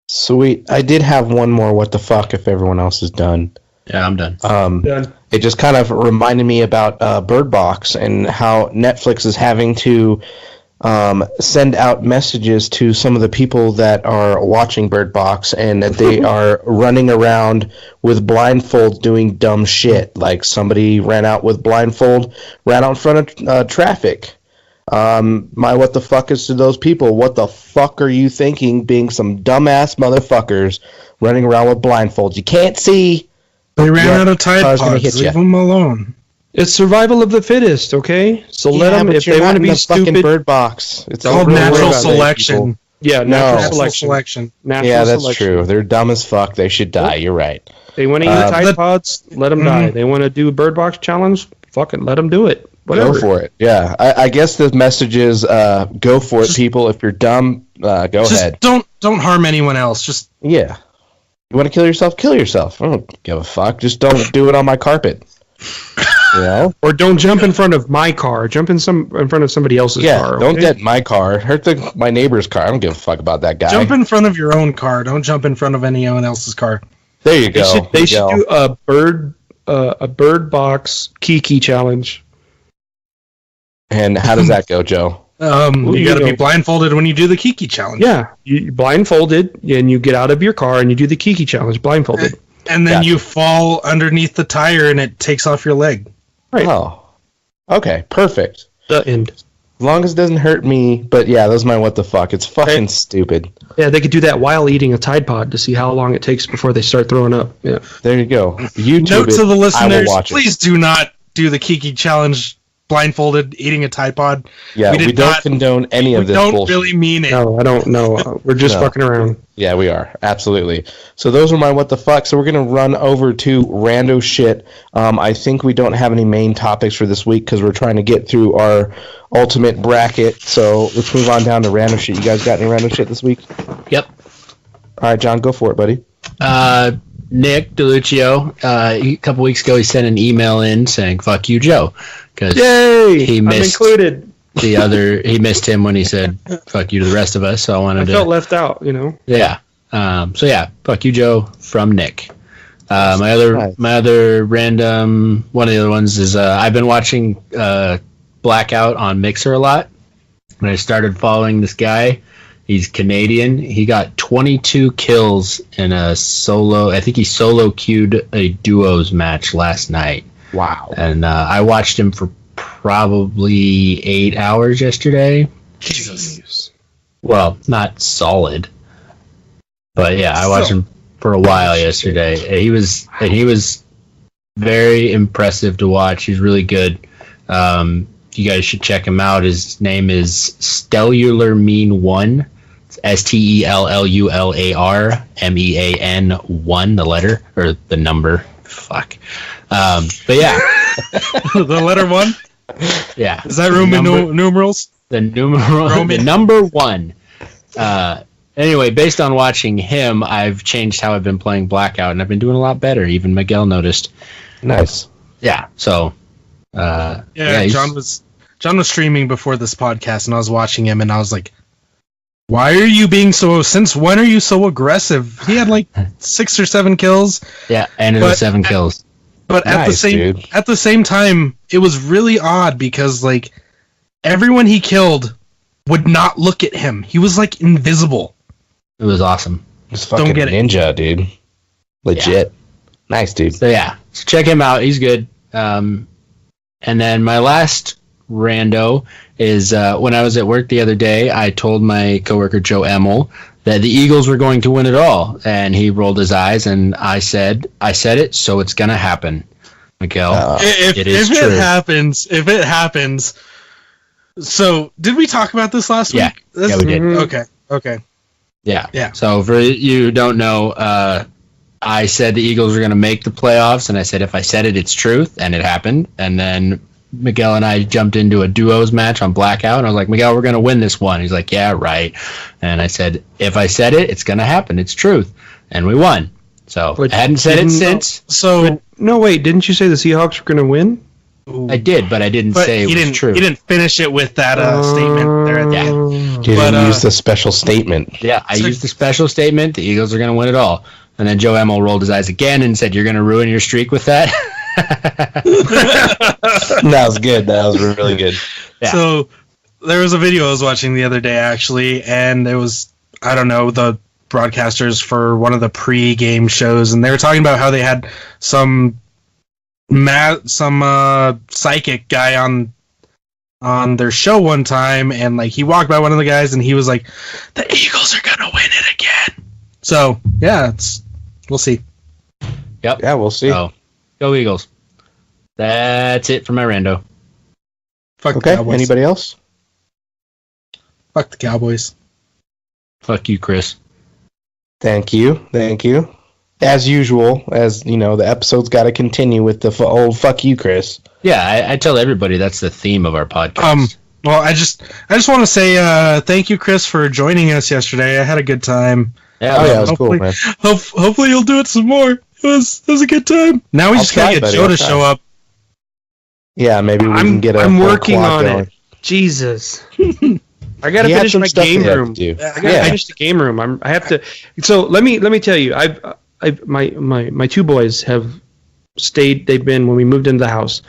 Sweet. I did have one more what the fuck if everyone else is done. Yeah, I'm done. Done. It just kind of reminded me about Bird Box and how Netflix is having to send out messages to some of the people that are watching Bird Box, and that they are running around with blindfolds doing dumb shit. Like somebody ran out with blindfold, ran out in front of traffic. My what the fuck is to those people? What the fuck are you thinking, being some dumbass motherfuckers running around with blindfolds? You can't see. They ran out of Tide car's gonna Pods. hit Leave ya. them alone. It's survival of the fittest, okay? So let them, but if you're they not want to in be the fucking stupid. Bird Box. It's It's called don't worry natural about that, selection. people. Yeah, Natural selection. Natural Yeah, that's selection. true. They're dumb as fuck. They should die. You're right. They want to eat Tide the- Pods, let them die. They want to do a Bird Box challenge, fucking let them do it. Whatever. Go for it. Yeah, I guess the message is go for it, people. If you're dumb, go Just ahead. don't harm anyone else. Just Yeah. You want to kill yourself? Kill yourself. I don't give a fuck. Just don't do it on my carpet. You know? Or don't jump in front of my car. Jump in front of somebody else's Yeah, car. don't okay? get my car. Hurt my neighbor's car. I don't give a fuck about that guy. jump in front of your own car. Don't jump in front of anyone else's car. There you go. They should Miguel. do a Bird Box Kiki challenge. And how does that go, Joe? You got to be blindfolded when you do the Kiki challenge. Yeah, you blindfolded, and you get out of your car and you do the Kiki challenge blindfolded. And then Gotcha. you fall underneath the tire and it takes off your leg. Right. Oh. Okay, perfect. The end. As long as it doesn't hurt me, but yeah, that's my what the fuck. It's fucking stupid. Yeah, they could do that while eating a Tide Pod to see how long it takes before they start throwing up. Yeah. There you go. YouTube Note it. to the I will listeners, watch it. please do not do the Kiki challenge blindfolded eating a Tide Pod. Yeah, we don't condone any of We this don't bullshit. really mean it. No, I don't know. We're just No. fucking around. Yeah, we are. Absolutely. So those are my what the fuck. So we're going to run over to rando shit. I think we don't have any main topics for this week because we're trying to get through our ultimate bracket. So let's move on down to random shit. You guys got any random shit this week? Yep. All right, John, go for it, buddy. Nick DeLucio, a couple weeks ago, he sent an email in saying "fuck you, Joe," because Yay! he I'm missed included. he missed him when he said "fuck you" to the rest of us. So I I wanted felt to, left out, you know. yeah. So yeah, "fuck you, Joe" from Nick. My other random one of the other ones is I've been watching Blackout on Mixer a lot. When I started following this guy, he's Canadian. He got 22 kills in a solo. I think he solo queued a duos match last night. Wow. And I watched him for probably 8 hours yesterday. Jesus. Well, not solid, but yeah, I watched him for a while yesterday. He was very impressive to watch. He's really good. You guys should check him out. His name is Stellular Mean One. STELLULARMEAN 1, the letter or the number. Fuck. But yeah, The letter 1? yeah. Is that Roman numerals? The number 1. Anyway, based on watching him, I've changed how I've been playing Blackout, and I've been doing a lot better. Even Miguel noticed. Nice. Yeah. So. Yeah, John was streaming before this podcast, and I was watching him, and I was like, Why are you being so? Since when are you so aggressive? He had like 6 or 7 kills. Yeah, and it was 7 kills. But at the same time, it was really odd because like everyone he killed would not look at him. He was like invisible. It was awesome. Just fucking ninja, dude. Legit. Yeah. Nice, dude. So check him out. He's good. And then my last rando is when I was at work the other day, I told my coworker Joe Emmel that the Eagles were going to win it all, and he rolled his eyes, and I said it, so it's gonna happen, Miguel. If it happens. So did we talk about this last week? Yeah, we did. Okay. Yeah. So for you who don't know, I said the Eagles were going to make the playoffs, and I said if I said it, it's truth, and it happened. And then Miguel and I jumped into a duos match on Blackout, and I was like, Miguel, we're going to win this one. He's like, yeah, right. And I said, if I said it, it's going to happen. It's truth. And we won. So I hadn't said it since. No, wait, didn't you say the Seahawks were going to win? I did, but I didn't say it was true. He didn't finish it with that statement there at the end. You didn't use the special statement. Yeah, I used the special statement. The Eagles are going to win it all. And then Joe Emmel rolled his eyes again and said, you're going to ruin your streak with that? That was good. That was really good. Yeah. So there was a video I was watching the other day, actually, and it was, I don't know, the broadcasters for one of the pre-game shows, and they were talking about how they had some psychic guy on their show one time, and like he walked by one of the guys and he was like, the Eagles are gonna win it again. So yeah, we'll see. Yep. Yeah, we'll see. So, go Eagles. That's it for my rando. Fuck the Cowboys. Anybody else? Fuck the Cowboys. Fuck you, Chris. Thank you. As usual, as you know, the episode's got to continue with the old "fuck you, Chris." Yeah, I tell everybody that's the theme of our podcast. Well, I just want to say thank you, Chris, for joining us yesterday. I had a good time. Yeah, it was cool, man. Hopefully, you'll do it some more. It was a good time. Now we just gotta get Joe to show up. Yeah, maybe we can get. I'm working on it. Jesus. I gotta finish my game room. I gotta finish the game room. I have to. So let me tell you. My 2 boys have stayed. They've been when we moved into the house.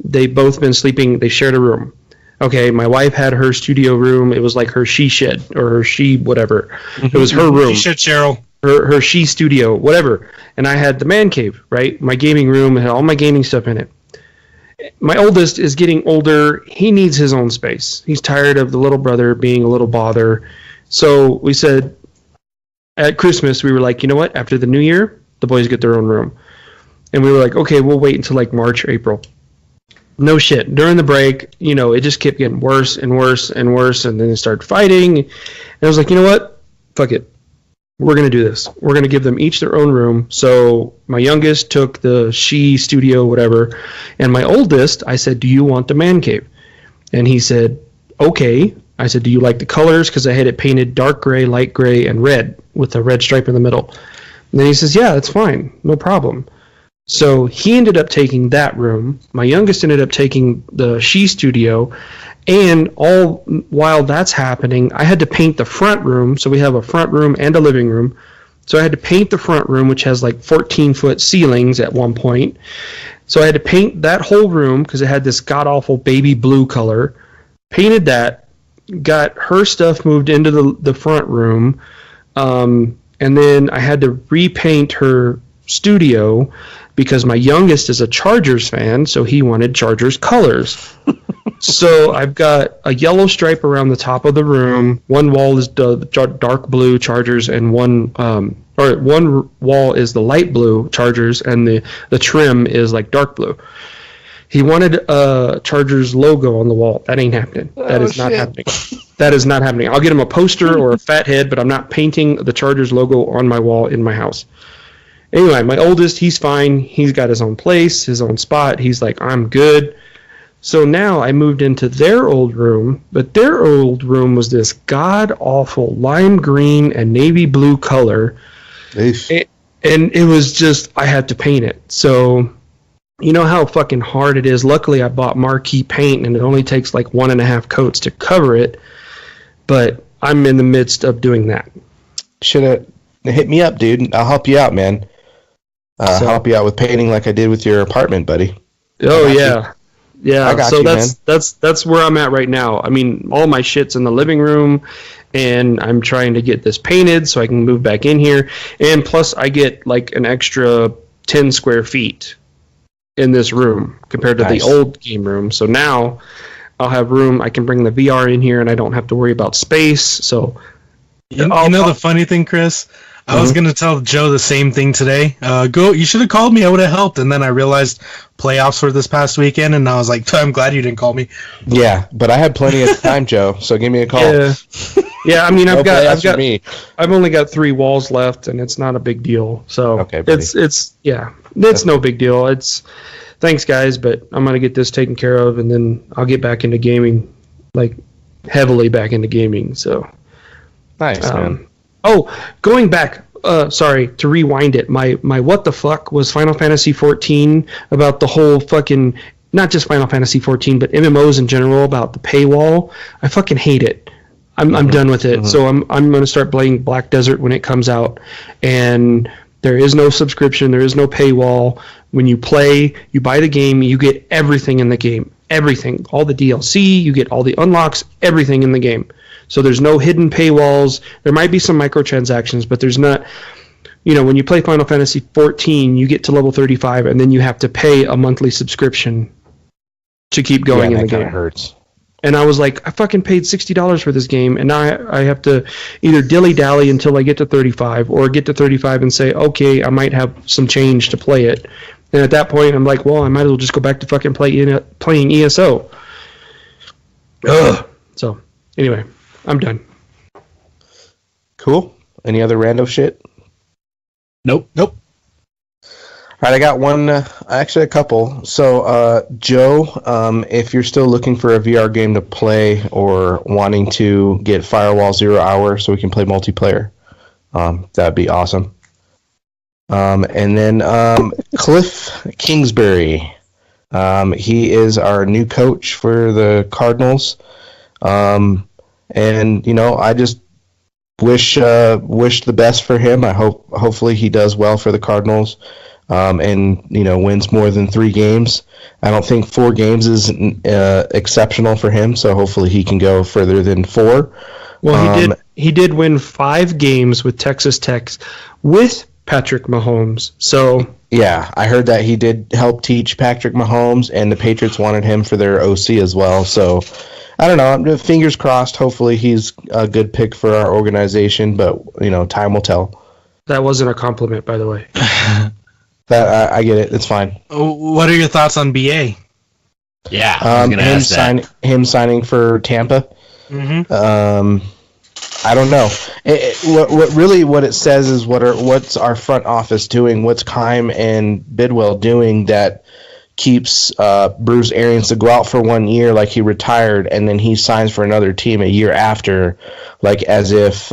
They've both been sleeping. They shared a room. Okay, my wife had her studio room. It was like her she shed or her she whatever. It was her room. She shed, Cheryl. Her she studio whatever. And I had the man cave, right? My gaming room had all my gaming stuff in it. My oldest is getting older. He needs his own space. He's tired of the little brother being a little bother. So we said at Christmas, we were like, you know what? After the new year, the boys get their own room. And we were like, okay, we'll wait until like March, April. No shit. During the break, it just kept getting worse and worse and worse. And then they started fighting. And I was like, you know what? Fuck it. We're going to do this. We're going to give them each their own room. So my youngest took the she studio, whatever. And my oldest, I said, do you want the man cave? And he said, okay. I said, do you like the colors? Because I had it painted dark gray, light gray, and red with a red stripe in the middle. And then he says, yeah, that's fine. No problem. So he ended up taking that room. My youngest ended up taking the she studio. And all while that's happening, I had to paint the front room. So we have a front room and a living room. So I had to paint the front room, which has like 14-foot ceilings at one point. So I had to paint that whole room because it had this god-awful baby blue color. Painted that. Got her stuff moved into the front room. And then I had to repaint her studio because my youngest is a Chargers fan, so he wanted Chargers colors. So I've got a yellow stripe around the top of the room. One wall is the dark blue Chargers, and one wall is the light blue Chargers, and the trim is like dark blue. He wanted a Chargers logo on the wall. That ain't happening. That is not happening. That is not happening. I'll get him a poster or a fat head, but I'm not painting the Chargers logo on my wall in my house. Anyway, my oldest, he's fine. He's got his own place, his own spot. He's like, I'm good. So now I moved into their old room, but their old room was this god-awful lime green and navy blue color. And it was just, I had to paint it. So you know how fucking hard it is. Luckily, I bought marquee paint, and it only takes like 1.5 coats to cover it. But I'm in the midst of doing that. Should have hit me up, dude. I'll help you out, man. I'll help you out with painting like I did with your apartment, buddy. Oh yeah. Yeah, I got so you, that's where I'm at right now. I mean, all my shit's in the living room, and I'm trying to get this painted so I can move back in here. And plus, I get like an extra 10 square feet in this room compared to the old game room. So now I'll have room. I can bring the VR in here, and I don't have to worry about space. So you know the funny thing, Chris? I was going to tell Joe the same thing today. You should have called me. I would have helped. And then I realized playoffs were this past weekend, and I was like, I'm glad you didn't call me. Yeah, but I had plenty of time, Joe. So give me a call. Yeah. I mean, I've only got 3 walls left, and it's not a big deal. So it's no big deal. It's thanks, guys, but I'm gonna get this taken care of, and then I'll get back into gaming, like heavily back into gaming. So nice, man. Oh, going back, sorry, to rewind it, my what the fuck was Final Fantasy XIV about the whole fucking, not just Final Fantasy XIV, but MMOs in general, about the paywall. I fucking hate it. I'm done with it. So I'm going to start playing Black Desert when it comes out, and there is no subscription, there is no paywall. When you play, you buy the game, you get everything in the game. Everything. All the DLC, you get all the unlocks, everything in the game. So there's no hidden paywalls. There might be some microtransactions, but there's not. You know, when you play Final Fantasy XIV, you get to level 35, and then you have to pay a monthly subscription to keep going in the game. That kind of hurts. And I was like, I fucking paid $60 for this game, and now I have to either dilly-dally until I get to 35, or get to 35 and say, okay, I might have some change to play it. And at that point, I'm like, well, I might as well just go back to fucking playing ESO. Ugh. So, anyway. I'm done. Cool. Any other rando shit? Nope. All right, I got one, actually a couple. So, Joe, if you're still looking for a VR game to play or wanting to get Firewall 0 Hour so we can play multiplayer, that'd be awesome. And then Cliff Kingsbury. He is our new coach for the Cardinals. And I just wish the best for him. I hopefully he does well for the Cardinals, and wins more than 3 games. I don't think 4 games is exceptional for him, so hopefully he can go further than 4. Well, he did win 5 games with Texas Tech with Patrick Mahomes. So yeah, I heard that he did help teach Patrick Mahomes, and the Patriots wanted him for their OC as well. So. I don't know. Fingers crossed. Hopefully he's a good pick for our organization, but time will tell. That wasn't a compliment, by the way. That I get it. It's fine. What are your thoughts on BA? Yeah, I was gonna ask that. Him signing for Tampa. Mm-hmm. I don't know. What it says is what's our front office doing? What's Keim and Bidwell doing that keeps Bruce Arians to go out for 1 year like he retired, and then he signs for another team a year after, like as if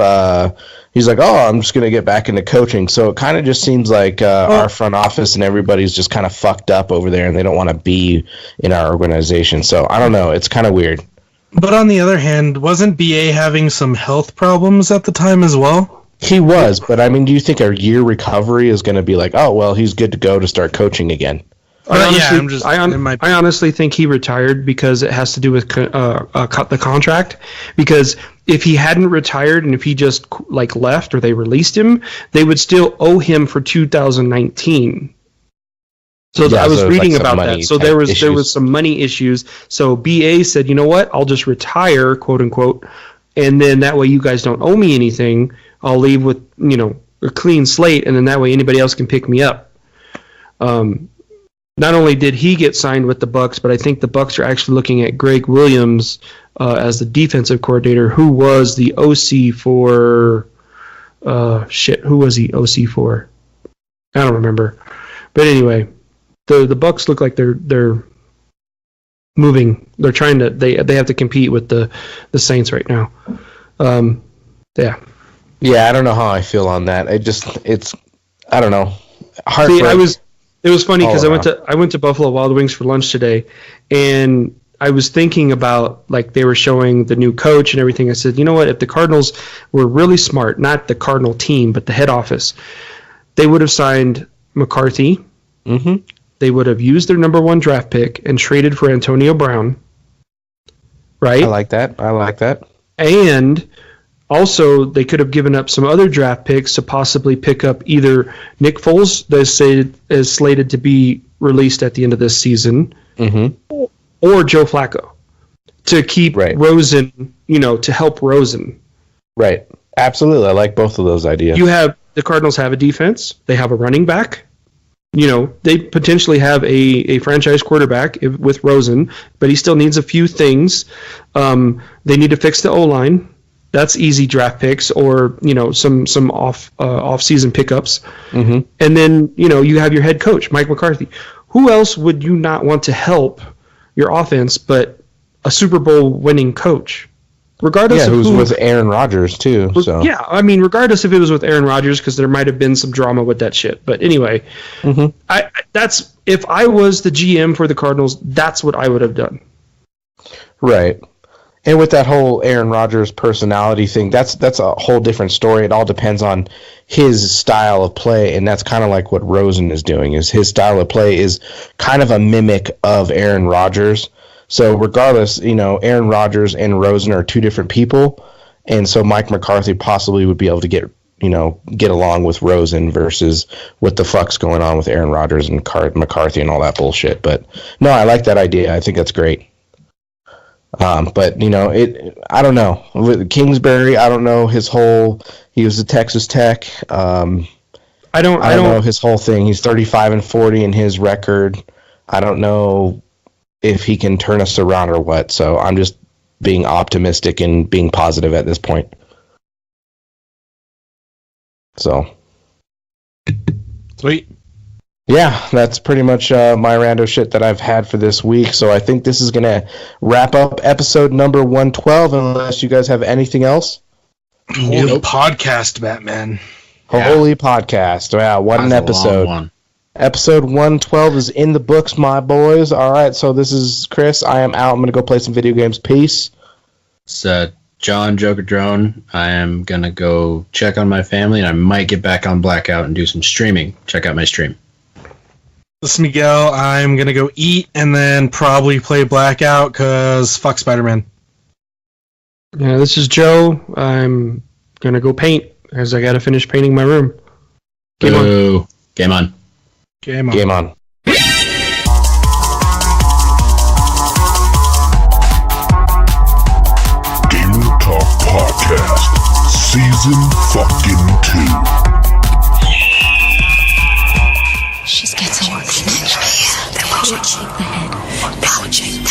he's like, oh, I'm just going to get back into coaching. So it kind of just seems like our front office and everybody's just kind of fucked up over there, and they don't want to be in our organization. So I don't know. It's kind of weird. But on the other hand, wasn't BA having some health problems at the time as well? He was, but I mean, do you think a year recovery is going to be like, oh, well, he's good to go to start coaching again? I honestly think he retired because it has to do with the contract. Because if he hadn't retired and if he just left or they released him, they would still owe him for 2019. So I was reading about that. So there was some money issues. So BA said, you know what? I'll just retire, quote unquote, and then that way you guys don't owe me anything. I'll leave with a clean slate, and then that way anybody else can pick me up. Not only did he get signed with the Bucks, but I think the Bucks are actually looking at Greg Williams as the defensive coordinator, who was the OC for who was he OC for? I don't remember. But anyway, the Bucks look like they're moving. They're trying to they have to compete with the Saints right now. Yeah. Yeah, I don't know how I feel on that. It's I don't know. See, it was funny because I went to Buffalo Wild Wings for lunch today, and I was thinking about, like, they were showing the new coach and everything. I said, you know what? If the Cardinals were really smart, not the Cardinal team, but the head office, they would have signed McCarthy. Mm-hmm. They would have used their number 1 draft pick and traded for Antonio Brown. Right? I like that. And also, they could have given up some other draft picks to possibly pick up either Nick Foles, that is slated to be released at the end of this season, or Joe Flacco, to keep Rosen, to help Rosen. Right. Absolutely. I like both of those ideas. The Cardinals have a defense. They have a running back. They potentially have a franchise quarterback with Rosen, but he still needs a few things. They need to fix the O-line. That's easy draft picks or, some off-season pickups. And then, you have your head coach, Mike McCarthy. Who else would you not want to help your offense but a Super Bowl winning coach? Regardless of who's with Aaron Rodgers too. So yeah, I mean, regardless if it was with Aaron Rodgers, because there might have been some drama with that shit. But anyway, that's if I was the GM for the Cardinals, that's what I would have done. Right. And with that whole Aaron Rodgers personality thing, that's a whole different story. It all depends on his style of play, and that's kind of like what Rosen is doing. Is his style of play is kind of a mimic of Aaron Rodgers. So regardless, Aaron Rodgers and Rosen are two different people, and so Mike McCarthy possibly would be able to get along with Rosen versus what the fuck's going on with Aaron Rodgers and McCarthy and all that bullshit. But no, I like that idea. I think that's great. But I don't know. With Kingsbury, I don't know he was at Texas Tech. I don't know his whole thing. He's 35-40 in his record. I don't know if he can turn us around or what. So I'm just being optimistic and being positive at this point. So. Sweet. Yeah, that's pretty much my rando shit that I've had for this week. So I think this is going to wrap up episode number 112, unless you guys have anything else. Holy podcast, Batman. Holy podcast. Wow, what an episode. One. Episode 112 is in the books, my boys. All right, so this is Chris. I am out. I'm going to go play some video games. Peace. It's John Joker Drone. I am going to go check on my family, and I might get back on Blackout and do some streaming. Check out my stream. This is Miguel. I'm going to go eat and then probably play Blackout because fuck Spider-Man. Yeah, this is Joe. I'm going to go paint as I got to finish painting my room. Game on. Game on. Game on. Game on. Gamer Talk Podcast, Season fucking 2. She's getting connection. They're watching the head. They're watching